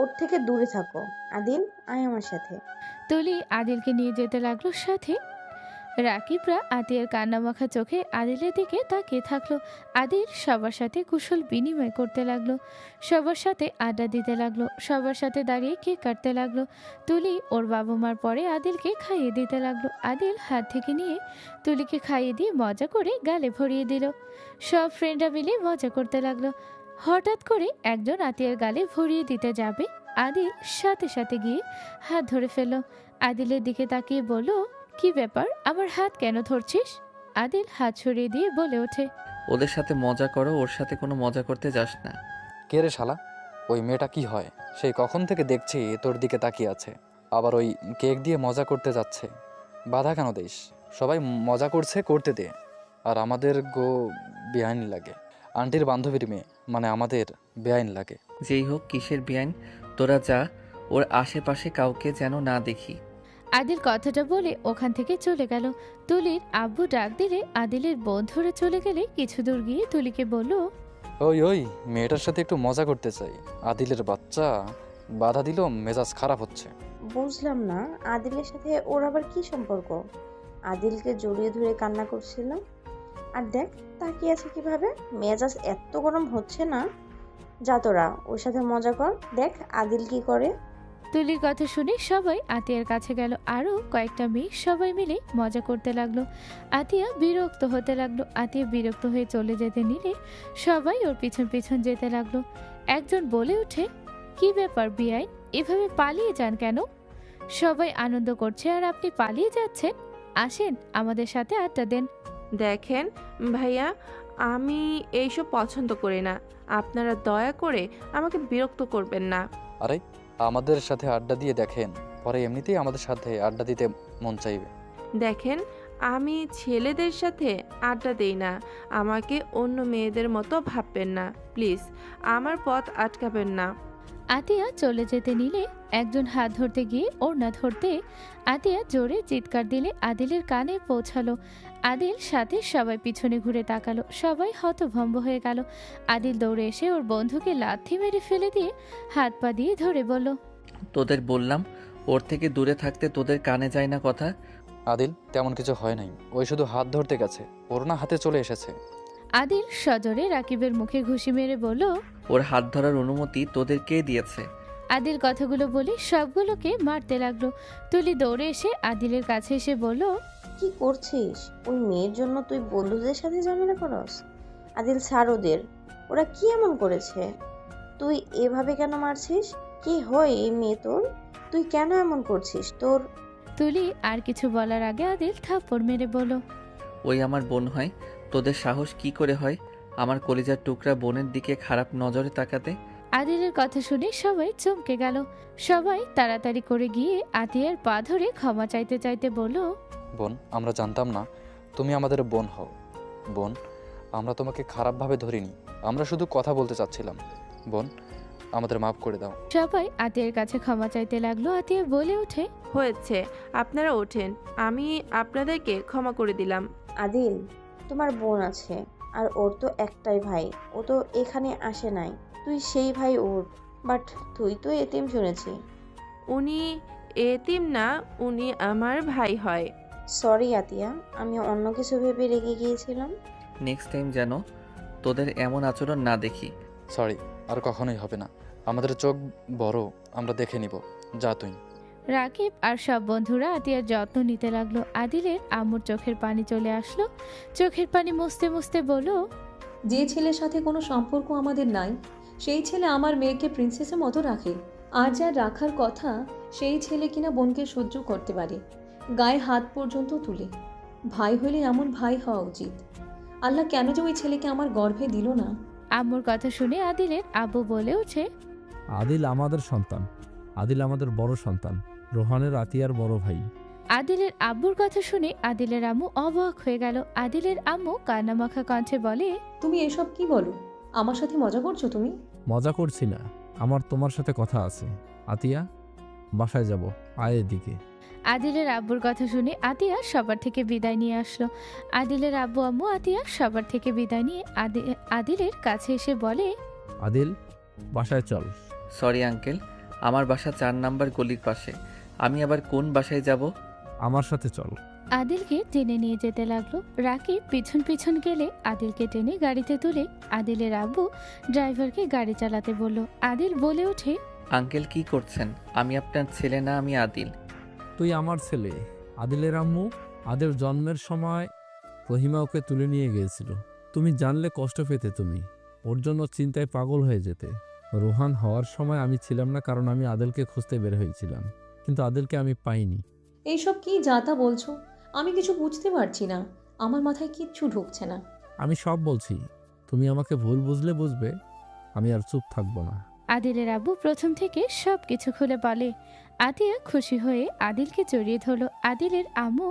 ওর থেকে দূরে থাকো। আদিল, আয় আমার সাথে। তুলি আদিলকে নিয়ে যেতে লাগলো সাথে। রাকিবরা আতিয়ার কান্নামাখা চোখে আদিলের দিকে তাকিয়ে থাকলো। আদিল সবার সাথে কুশল বিনিময় করতে লাগলো, সবার সাথে আড্ডা দিতে লাগলো, সবার সাথে দাঁড়িয়ে কেক কাটতে লাগলো। তুলি ওর বাবা মার পরে আদিলকে খাইয়ে দিতে লাগলো। আদিল হাত থেকে নিয়ে তুলিকে খাইয়ে দিয়ে মজা করে গালে ভরিয়ে দিল। সব ফ্রেন্ডরা মিলে মজা করতে লাগলো। হঠাৎ করে একজন আতিয়ার গালে ভরিয়ে দিতে যাবে, আদিল সাথে সাথে গিয়ে হাত ধরে ফেলল। আদিলের দিকে তাকিয়ে বলল, কি ব্যাপার, আমার হাত কেন ধরছিস? আদিল হাত সরিয়ে দিয়ে বলে ওঠে, ওদের সাথে মজা করো, ওর সাথে কোনো মজা করতে যাস না। কে রে শালা? ওই মেয়েটা কি হয়? সেই কখন থেকে দেখছি তোর দিকে তাকিয়ে আছে, আবার ওই কেক দিয়ে মজা করতে যাচ্ছে। বাধা কেন দিস? সবাই মজা করছে, করতে দে। আর আমাদের বেআইন লাগে। আন্টির বান্ধবীর মেয়ে, মানে আমাদের বেআইন লাগে। যেই হোক, কিসের বেআইন? তোরা যা, ওর আশেপাশে কাউকে যেন না দেখি। আদিল কথাটা বলে ওখান থেকে চলে গেল। তুলির আব্বু ডাক দিলে আদিলের বোন ধরে চলে গেলে কিছু দূর গিয়ে তুলিকে বলল, ওই মেয়েটার সাথে একটু মজা করতে চাই। আদিলের বাচ্চা বাধা দিল, মেজাজ খারাপ হচ্ছে। বুঝলাম না, আদিলের সাথে ওর আবার কি সম্পর্ক? আদিলকে জড়িয়ে ধরে কান্না করছিল, আর দেখ তাকিয়ে আছে কিভাবে। মেজাজ এত গরম হচ্ছে না? যা তোরা ওর সাথে মজা কর, দেখ আদিল কি করে। তুলির কথা শুনে সবাই আতিয়ার কাছে গেল। আরও কয়েকটা মেয়ে সবাই মিলে মজা করতে লাগলো। আতিয়া বিরক্ত হতে লাগলো। আতিয়া বিরক্ত হয়ে চলে যেতে নিলে সবাই ওর পিছন পিছন যেতে লাগলো। একজন বলে ওঠে, কি ব্যাপার বিআইন, এভাবে পালিয়ে যান কেন? সবাই আনন্দ করছে আর আপনি পালিয়ে যাচ্ছেন? আসেন আমাদের সাথে আড্ডা দেন। দেখেন ভাইয়া, আমি এইসব পছন্দ করি না। আপনারা দয়া করে আমাকে বিরক্ত করবেন না। আরে আমাদের সাথে আড্ডা দিয়ে দেখেন, পরে এমনিতেই আমাদের সাথে আড্ডা দিতে মন চাইবে। দেখেন, আমি ছেলেদের সাথে আড্ডা দেই না। আমাকে অন্য মেয়েদের মতো ভাববেন না প্লিজ। আমার পথ আটকাবেন না। আতিয়া চলে যেতে নিলে একজন হাত ধরতে গিয়ে ওড়না ধরতে আতিয়া জোরে চিৎকার দিলে আদিলের কানে পৌঁছালো। আদিল সাথে সবাই পিছনে ঘুরে তাকালো। সবাই হতভম্ব হয়ে গেল। আদিল দৌড়ে এসে ওর বন্ধুকে লাথি মেরে ফেলে দিয়ে হাত পা দিয়ে ধরে বলল, তোদের বললাম ওর থেকে দূরে থাকতে, তোদের কানে যায় না কথা। আদিল তেমন কিছু হয় নাই, ওই শুধু হাত ধরতে গেছে, ওড়না হাতে চলে এসেছে। আদিল সজোরে রাকিবের মুখে ঘুষি মেরে বলল, ওর হাত ধরার অনুমতি তোদের কে দিয়েছে? আদিল কথাগুলো বলে সবগুলোকে মারতে লাগলো। তুলি দৌড়ে এসে আদিলের কাছে এসে বলল, কি করছিস? ওই মেয়ের জন্য তুই বন্ধুদের সাথে ঝামেলা করস? আদিল ছাড় ওদের, ওরা কি এমন করেছে? তুই এভাবে কেন মারছিস? কি হয় এই মেয়ে তোর? তুই কেন এমন করছিস? তোর তুলি আর কিছু বলার আগে আদিল থাপ্পড় মেরে বলল, ওই আমার বোন হয়, তোদের সাহস কি করে হয় আমার কলিজার টুকরা বোনের দিকে খারাপ নজরে তাকাতে? আদিলের কথা শুনে সবাই চমকে গেল। সবাই তাড়াতাড়ি করে গিয়ে আতিয়ার পা ধরে ক্ষমা চাইতে চাইতে বলল, বোন, আমরা জানতাম না তুমি আমাদের বোন হও। বোন, আমরা তোমাকে খারাপভাবে ধরিনি, আমরা শুধু কথা বলতে চাচ্ছিলাম। বোন, আমাদের মাফ করে দাও। সবাই আতিয়ার কাছে ক্ষমা চাইতে লাগলো। আতিয়া বলে ওঠে, হয়েছে, আপনারা ওঠেন, আমি আপনাদেরকে ক্ষমা করে দিলাম। আদিল, তোমার বোন আছে, আর ওর তো একটাই ভাই, ও তো এখানে আসে নাই। তুই সেই ভাই ওর, বাট তুই তো এতিম শুনেছি। উনি এতিম না, উনি আমার ভাই হয়। সরি আতিয়া, আমি অন্য কিছু ভেবে রেগে গিয়েছিলাম। নেক্সট টাইম যেন তোদের এমন আচরণ না দেখি। সরি, আর কখনোই হবে না। আমাদের চোখ বড়, আমরা দেখে নিব। যা তুই। রাকিব আর সব বন্ধুরা আতিয়ার যত্ন নিতে লাগলো। আদিলের আম্মুর চোখের পানি চলে আসলো। চোখের পানি মুছতে মুছতে বলল, যে ছেলের সাথে কোনো সম্পর্ক আমাদের নাই, সেই ছেলে আমার মেয়েকে প্রিন্সেসের মতো রাখে। আর যার রাখার কথা, সেই ছেলে কিনা বোনকে সহ্য করতে পারে, গায়ে হাত পর্যন্ত তুলে। ভাই হলে এমন ভাই হওয়া উচিত। আল্লাহ কেন যে ওই ছেলেকে আমার গর্ভে দিল না। আম্মুর কথা শুনে আদিলের আব্বু বলে ওঠে, আদিল আমাদের সন্তান, আদিল আমাদের বড় সন্তান, রোহানের আতিয়ার বড় ভাই। আদিলের আব্বুর কথা শুনে আদিলের আম্মু অবাক হয়ে গেল। আদিলের আম্মু কান্নামাখা কণ্ঠে বলে, তুমি এসব কি বলো? আমার সাথে মজা করছো তুমি? মজা করছি না, আমার তোমার সাথে কথা আছে। আতিয়া, বাসায় যাব, আয় এদিকে। আদিলের আব্বুর কথা শুনে আতিয়া সবার থেকে বিদায় নিয়ে আসলো। আদিলের আব্বু আম্মু আতিয়া সবার থেকে বিদায় নিয়ে আদিলের কাছে এসে বলে, আদিল, বাসায় চল। সরি আঙ্কেল, আমার বাসা 4 নাম্বার গলির পাশে। আমি আবার কোন বাসায় যাব? আমার সাথে চল। আদিলকে টেনে নিয়ে যেতে লাগলো। রাকিব পিছন পিছন গেলে আদিলকে টেনে গাড়িতে তুলে আদিলের আব্বু ড্রাইভারকে গাড়ি চালাতে বলল। আদিল বলে ওঠে, আঙ্কেল কি করছেন? আমি আপনার ছেলে না, আমি আদিল। তুই আমার ছেলে। আদিলের আম্মু আদিল জন্মের সময় রহিমা ওকে তুলে নিয়ে গিয়েছিল। তুমি জানলে কষ্ট পেতে, তুমি ওর জন্য চিন্তায় পাগল হয়ে যেতে। রোহান হওয়ার সময় আমি ছিলাম না, কারণ আমি আদেলকে খুঁজতে বের হয়েছিলাম, কিন্তু আদেলকে আমি পাইনি। এইসব কি যাতা বলছো? আমি কিছু বুঝতে পারছি না, আমার মাথায় কিচ্ছু ঢুকছে না। আমি সব বলছি, তুমি আমাকে ভুল বুঝলে বুঝবে, আমি আর চুপ থাকবো না। আদিলের আব্বু প্রথম থেকে সব কিছু খুলে বলে। আতিয়া খুশি হয়ে আদিলকে জড়িয়ে ধরল। আদিলের আম্মু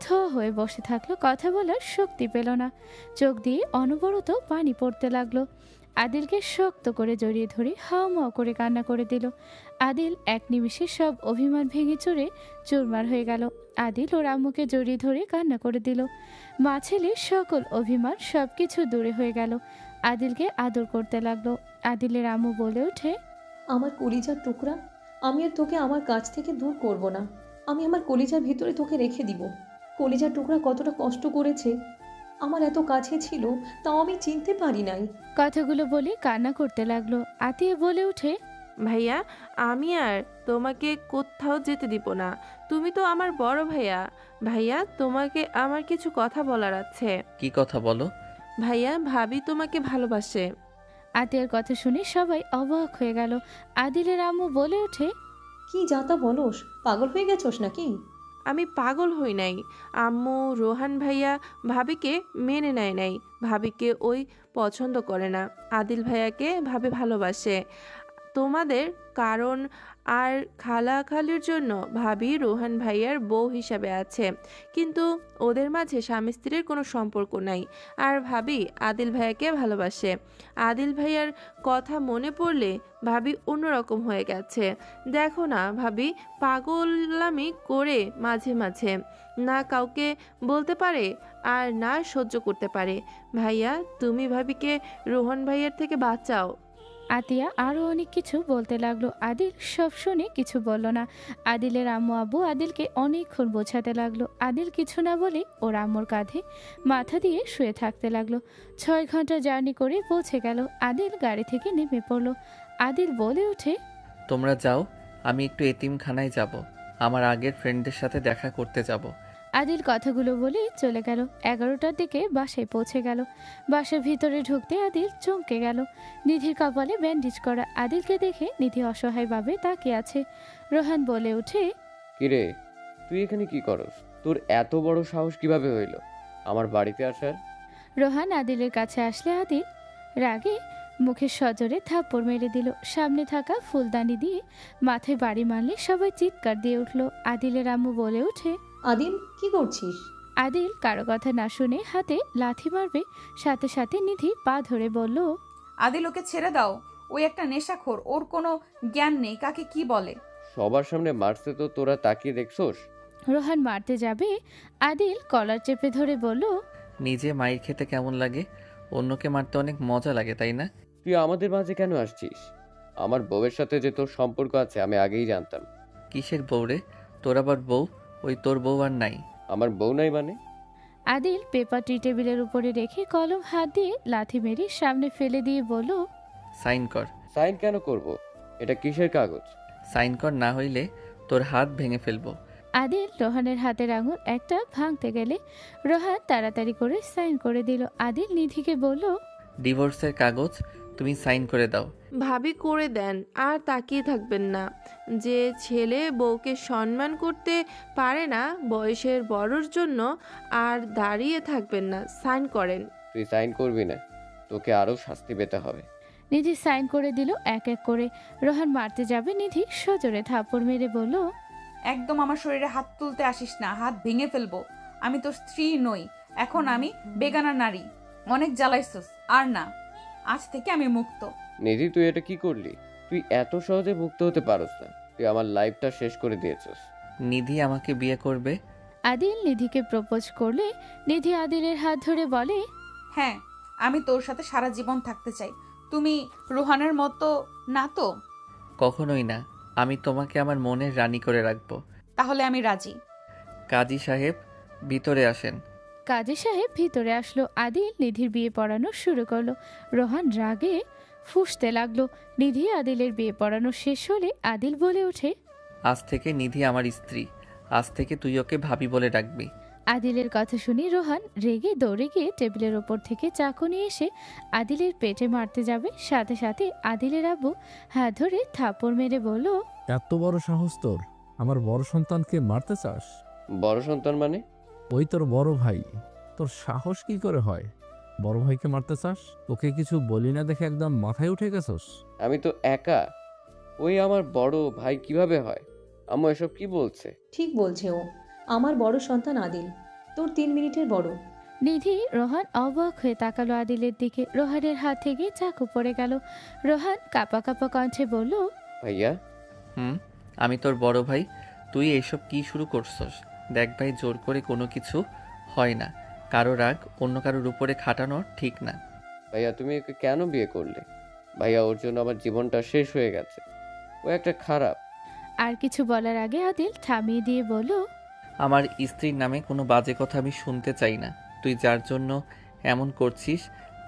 থ হয়ে বসে থাকলো, কথা বলার শক্তি পেল না, চোখ দিয়ে অনবরত পানি পড়তে লাগলো। আদিলকে শক্ত করে জড়িয়ে ধরে হাওমাও করে কান্না করে দিল। আদিল এক নিমিষে সব অভিমান ভেঙে চড়ে চুরমার হয়ে গেল। আদিল ওর আম্মুকে জড়িয়ে ধরে কান্না করে দিল। মা ছেলে সকল অভিমান সবকিছু দূরে হয়ে গেল। আদিলকে আদর করতে লাগলো। আদিলের আম্মু বলে ওঠে, আমার কলিজার টুকরা, আমি আর তোকে আমার কাছ থেকে দূর করব না। আমি আমার কলিজার ভিতরে তোকে রেখে দিব। কলিজার টুকরা কতটা কষ্ট করেছে, আমার এত কাছে ছিল, তাও আমি চিনতে পারি নাই। কথাগুলো বলে কান্না করতে লাগলো। আতিয়া বলে ওঠে, ভাইয়া, আমি আর তোমাকে কোথাও যেতে দিব না। তুমি তো আমার বড় ভাইয়া। ভাইয়া, তোমাকে আমার কিছু কথা বলার আছে। কি কথা বলো? ভাইয়া, ভাবি তোমাকে ভালোবাসে। আতিয়ার কথা শুনে সবাই অবাক হয়ে গেল। আদিলের আম্মু বলে ওঠে, কি যাতা বলোস, পাগল হয়ে গেছোস নাকি? আমি পাগল হই নাই। আম্মু, রোহান ভাইয়া ভাবিকে মেনে নেয় নাই। ভাবিকে ওই পছন্দ করে না। আদিল ভাইয়াকে ভাবে ভালোবাসে তোমাদের কারণ আর খালাখালির জন্য ভাবি রোহান ভাইয়ার বউ হিসাবে আছে, কিন্তু ওদের মাঝে স্বামী স্ত্রীর কোনো সম্পর্ক নাই। আর ভাবি আদিল ভাইয়াকে ভালোবাসে। আদিল ভাইয়ার কথা মনে পড়লে ভাবি অন্যরকম হয়ে গেছে। দেখো না ভাবি, পাগলামি করে মাঝে মাঝে, না কাউকে বলতে পারে আর না সহ্য করতে পারে। ভাইয়া, তুমি ভাবিকে রোহন ভাইয়ার থেকে বাঁচাও। আতিয়া আরো অনেক কিছু বলতে লাগলো। আদিল সব শুনে কিছু বলল না। আদিলের আম্মু আব্বু আদিলকে অনেকক্ষণ বোঝাতে লাগলো। আদিল কিছু না বলে ওর আম্মুর কাঁধে মাথা দিয়ে শুয়ে থাকতে লাগলো। 6 ঘন্টা জার্নি করে পৌঁছে গেল। আদিল গাড়ি থেকে নেমে পড়লো। আদিল বলে ওঠে, তোমরা যাও, আমি একটু এতিমখানায় যাব, আমার আগের ফ্রেন্ডদের সাথে দেখা করতে যাব। আদিল কথাগুলো বলে চলে গেল। 11টার দিকে বাসায় পৌঁছে গেল। বাসার ভিতরে ঢুকতে আদিল চমকে গেল। নিধির কপালে ব্যান্ডেজ করা। আদিলকে দেখে নিধি অসহায়ভাবে তাকিয়ে আছে। রোহান বলে ওঠে, কিরে, তুই এখানে কি করস? তোর এত বড় সাহস কিভাবে হইল আমার বাড়িতে আসার? রোহান আদিলের কাছে আসলে আদিল রাগে মুখে সজোরে থাপ্পড় মেরে দিল। সামনে থাকা ফুলদানি দিয়ে মাথায় বাড়ি মারলে সবাই চিৎকার দিয়ে উঠল। আদিলের আম্মু বলে ওঠে, আদিল, কি করছিস? আদিল কারো কথা না শুনে হাতে লাথি মারবে, সাথে সাথে নিধি পা ধরে বলল, আদিল, ওকে ছেড়ে দাও। ওই একটা নেশাখোর, ওর কোনো জ্ঞান নেই কাকে কি বলে। সবার সামনে মারছে তো তোরা তাকিয়ে দেখছোস? রোহান মারতে যাবে, আদিল কলার চেপে ধরে বলল, নিজে মাইর খেতে কেমন লাগে, অন্যকে মারতে অনেক মজা লাগে, তাই না? তুই আমাদের মাঝে কেন আসছিস? আমার বউয়ের সাথে যে তোর সম্পর্ক আছে আমি আগেই জানতাম। কিসের বউ রে? তোর আবার বউ? ওই তোর বউ আর নাই। আমার বউ নাই মানে? আদিল পেপারটি টেবিলের উপরে রেখে কলম হাত দিয়ে লাথি মেরে সামনে ফেলে দিয়ে বলল, সাইন কর। সাইন কেন করব? এটা কিসের কাগজ? সাইন কর, না হইলে তোর হাত ভেঙে ফেলবো। আদিল রোহানের হাতের আঙুল একটা ভাঙতে গেলে রোহান তাড়াতাড়ি করে সাইন করে দিল। আদিল নিধিকে বলল, ডিভোর্সের কাগজ তুমি সাইন করে দাও। ভাবি করে দেন, আর তাকিয়ে থাকবেন না। যে ছেলে বউকে সম্মান করতে পারে না বয়সের বড়র জন্য, আর দাঁড়িয়ে থাকবেন না, সাইন করেন। তুই সাইন করবি না, তোকে আরো শাস্তি পেতে হবে। নিধি সাইন করে দিল এক এক করে। রোহান মারতে যাবে, নিধি সজোরে থাপ্পড় মেরে বলল, একদম আমার শরীরে হাত তুলতে আসিস না, হাত ভেঙে ফেলবো। আমি তোর স্ত্রী নই, এখন আমি বেগানা নারী। অনেক জ্বালাইছস, আর না, আজ থেকে আমি মুক্ত। নিধি, তুই এটা কি করলি? তুই এত সহজে মুক্ত হতে পারস না। তুই আমার লাইফটা শেষ করে দিয়েছিস। নিধি আমাকে বিয়ে করবে? আদিল নিধিকে প্রপোজ করলে নিধি আদিলের হাত ধরে বলে, হ্যাঁ, আমি তোর সাথে সারা জীবন থাকতে চাই। তুমি রোহানের মতো না তো? কখনোই না, আমি তোমাকে আমার মনের রানী করে রাখবো। তাহলে আমি রাজি। কাজী সাহেব, ভিতরে আসেন। কাজী সাহেব ভিতরে আসলো। আদিল নিধির বিয়ে পড়ানো শুরু করলো। রোহান রাগে ফুঁসতে লাগলো। নিধি আদিলের বিয়ে পড়ানো শেষ হলে আদিল বলে ওঠে, আজ থেকে নিধি আমার স্ত্রী, আজ থেকে তুই ওকে ভাবি বলে ডাকবি। আদিলের কথা শুনে রোহান রেগে দৌড়ে গিয়ে টেবিলের ওপর থেকে চাকু নিয়ে এসে আদিলের পেটে মারতে যাবে, সাথে সাথে আদিলের আব্বু হাত ধরে থাপড় মেরে বলল, এত বড় সাহস তোর! আমার বড় সন্তানকে মারতে চাস? বড় সন্তান মানে? ওই তোর বড় ভাই। তোর সাহস কি করে হয় বড় ভাইকে মারতে চাস? তোকে কিছু বলি না দেখে একদম মাথায় উঠে গেছস। আমি তো একা, ওই আমার বড় ভাই কিভাবে হয়? আম্মু এসব কি বলছে? ঠিক বলছে ও। আমার বড় সন্তান আদিল, তোর 3 মিনিটের বড়। নিধি রোহান অবাক হয়ে তাকালো আদিলের দিকে। রোহানের হাত থেকে চাকু পড়ে গেল। রোহান কাঁপা কাঁপা কণ্ঠে বলল, ভাইয়া। আমি তোর বড় ভাই, তুই এসব কি শুরু করছস? দেখ ভাই, জোর করে কোনো কিছু হয় না। কারো রাগ অন্য কারোর উপরে খাটানো ঠিক না। ভাইয়া তুমি ওকে কেন বিয়ে করলে? ভাইয়া ওর জন্য আমার জীবনটা শেষ হয়ে গেছে, ও একটা খারাপ। আর কিছু বলার আগে আদিল থামিয়ে দিয়ে বলল, আমার স্ত্রীর নামে কোনো বাজে কথা আমি শুনতে চাই না। তুই যার জন্য এমন করছিস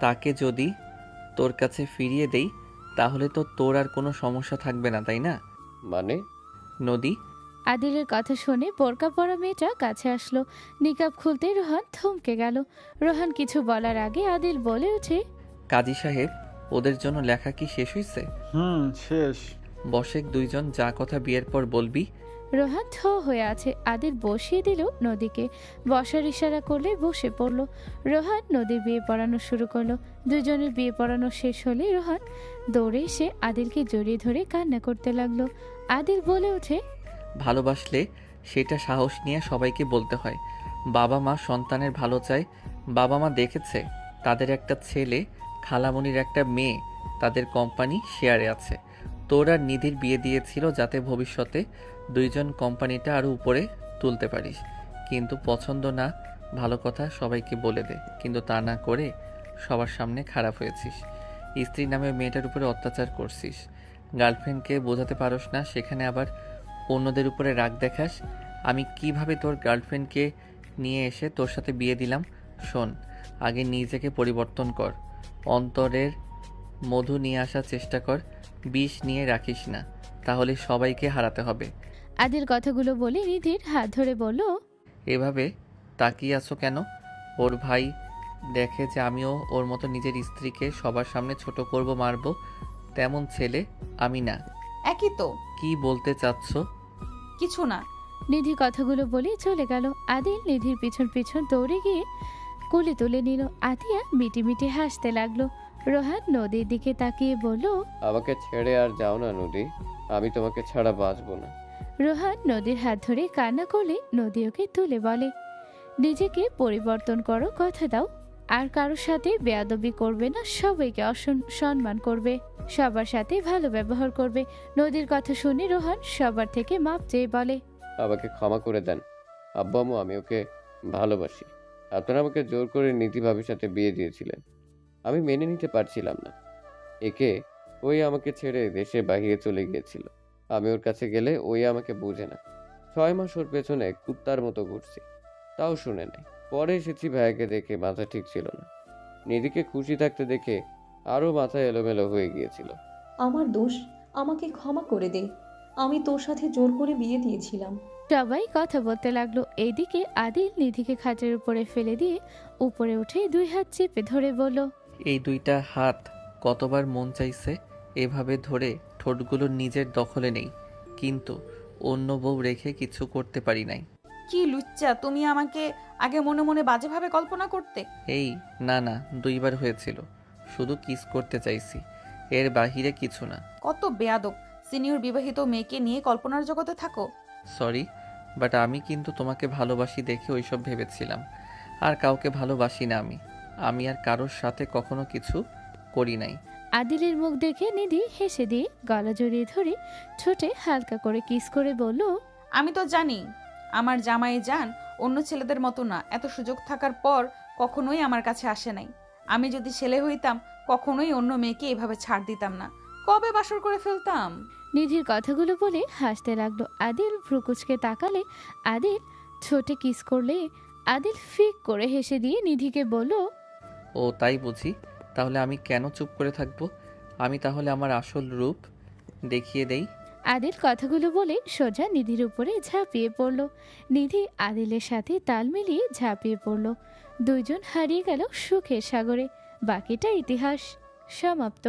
তাকে যদি তোর কাছে ফিরিয়ে দেই তাহলে তো তোর আর কোনো সমস্যা থাকবে না, তাই না? মানে? নদী। আদিলের কথা শুনে বোরকা পরা মেয়েটা কাছে আসলো। নিকাব খুলতে রোহান থমকে গেল। রোহান কিছু বলার আগে আদিল বলে ওঠে, কাজী সাহেব, ওদের জন্য লেখা কি শেষ হয়েছে? শেষ। বসেক দুইজন, যা কথা বিয়ের পর বলবি। রোহান থ হয়ে আছে। আদিল বসিয়ে দিল নদীকে। বসার ইশারা করলে বসে পড়ল। রোহান নদীর বিয়ে পড়ানো শুরু করলো। দুজনের বিয়ে পড়ানো শেষ হলে রোহান দৌড়ে এসে আদিলকে জড়িয়ে ধরে কান্না করতে লাগলো। আদিল বলে ওঠে, ভালোবাসলে সেটা সাহস নিয়ে সবাইকে বলতে হয়। বাবা মা সন্তানের ভালো চায়। বাবা মা দেখেছে তাদের একটা ছেলে, খালামণির একটা মেয়ে তাদের কোম্পানি শেয়ারে আছে। তোর আর নিধির বিয়ে দিয়েছিল যাতে ভবিষ্যতে দুইজন কোম্পানিটা আরও উপরে তুলতে পারিস। কিন্তু পছন্দ না, ভালো কথা সবাইকে বলে দে। কিন্তু তা না করে সবার সামনে খারাপ হয়েছিস। স্ত্রীর নামে মেয়েটার উপরে অত্যাচার করছিস। গার্লফ্রেন্ডকে বোঝাতে পারস না, সেখানে আবার অন্যদের উপরে রাগ দেখাস। আমি কিভাবে তোর গার্লফ্রেন্ডকে নিয়ে এসে তোর সাথে বিয়ে দিলাম? শোন, আগে নিজেকে পরিবর্তন কর। অন্তরের মধু নিয়ে আসার চেষ্টা কর, বিষ নিয়ে রাখিস না, তাহলে সবাইকে হারাতে হবে। আদিল কথাগুলো বলে নিধির হাত ধরে বলল, এভাবে তাকিয়ে আছো কেন? ওর ভাই দেখে যে আমিও ওর মতো নিজের স্ত্রীকে সবার সামনে ছোট করব, মারবো, তেমন ছেলে আমি না। একই তো। কি বলতে চাচ্ছ? কিছু না। নিধি কথাগুলো বলে চলে গেল। আদিল নিধির পিছন পিছন দৌড়ে গিয়ে কোলে তুলে নিল। আতিয়া মিটি মিটি হাসতে লাগলো। রোহান নদীর দিকে তাকিয়ে বলল, আমাকে ছেড়ে আর যাও না নদী, আমি তোমাকে ছাড়া বাঁচবো না। রোহান নদীর হাত ধরে কান্না করলে নদী ওকে তুলে বলে, নিজেকে পরিবর্তন করো, কথা দাও। আর কারোর সাথে বেয়াদবি করবে না, সবাইকে সম্মান করবে, সবার সাথে ভালো ব্যবহার করবে। নদীর কথা শুনে রোহান সবার থেকে মাপ চেয়ে বলে, আমাকে ক্ষমা করে দেন আব্বু আম্মু, আমি ওকে ভালোবাসি। আপনারা আমাকে জোর করে নীতি ভাবির সাথে বিয়ে দিয়েছিলেন, আমি মেনে নিতে পারছিলাম না। একে ওই আমাকে ছেড়ে দেশে বাহিরে চলে গিয়েছিল। আমি ওর কাছে গেলে ওই আমাকে বুঝে না। 6 মাস ওর পেছনে কুত্তার মতো ঘুরছি, তাও শুনে নাই। পরে এসেছি ভাইয়াকে দেখে মাথা ঠিক ছিল না, নিধিকে খুশি থাকতে দেখে আরও মাথা এলোমেলো হয়ে গিয়েছিল। আমার দোষ, আমাকে ক্ষমা করে দে। আমি তোর সাথে জোর করে বিয়ে দিয়েছিলাম। সবাই কথা বলতে লাগলো। এইদিকে আদিল নিধিকে খাটের উপরে ফেলে দিয়ে উপরে উঠে 2 হাত চেপে ধরে বলল, এই 2টা হাত কতবার মন চাইছে এভাবে ধরে ঠোঁটগুলো নিজের দখলে নেই, কিন্তু অন্য বউ রেখে কিছু করতে পারি নাই। কি লুচ্চা তুমি, আমাকে আগে মনে মনে বাজেভাবে কল্পনা করতে। এই না না, 2বার হয়েছিল, শুধু কিস করতে চাইছি, এর বাহিরে কিছু না। কত বেয়াদব, সিনিয়র বিবাহিত মেয়েকে নিয়ে কল্পনার জগতে থাকো। সরি, বাট আমি কিন্তু তোমাকে ভালোবাসি দেখে ওইসব ভেবেছিলাম। আর কাউকে ভালোবাসি না আমি আর কারোর সাথে কখনো কিছু করি নাই। আদিলের মুখ দেখে নিধি হেসে দিয়ে গলা জড়িয়ে ধরে ঠোঁটে হালকা করে কিস করে বলল, আমি তো জানি আমার জামাই জান অন্য ছেলেদের মতো না। এত সুযোগ থাকার পর কখনোই আমার কাছে আসে নাই। আমি যদি ছেলে হইতাম কখনোই অন্য মেয়েকে এভাবে ছাড় দিতাম না, কবে বাসর করে ফেলতাম। নিধির কথাগুলো বলে হাসতে লাগলো। আদিল ভ্রুকুচকে তাকালে আদিল ছোটে কিস করলে আদিল ফিক করে হেসে দিয়ে নিধিকে বলল, ও তাই বুঝি, তাহলে আমি কেন চুপ করে থাকবো? আমি তাহলে আমার আসল রূপ দেখিয়ে দেই। আদিল কথাগুলো বলে সোজা নিধির উপরে ঝাঁপিয়ে পড়ল। নিধি আদিলের সাথে তাল মিলিয়ে ঝাঁপিয়ে পড়ল। দুইজন হারিয়ে গেল সুখের সাগরে। বাকিটা ইতিহাস। সমাপ্ত।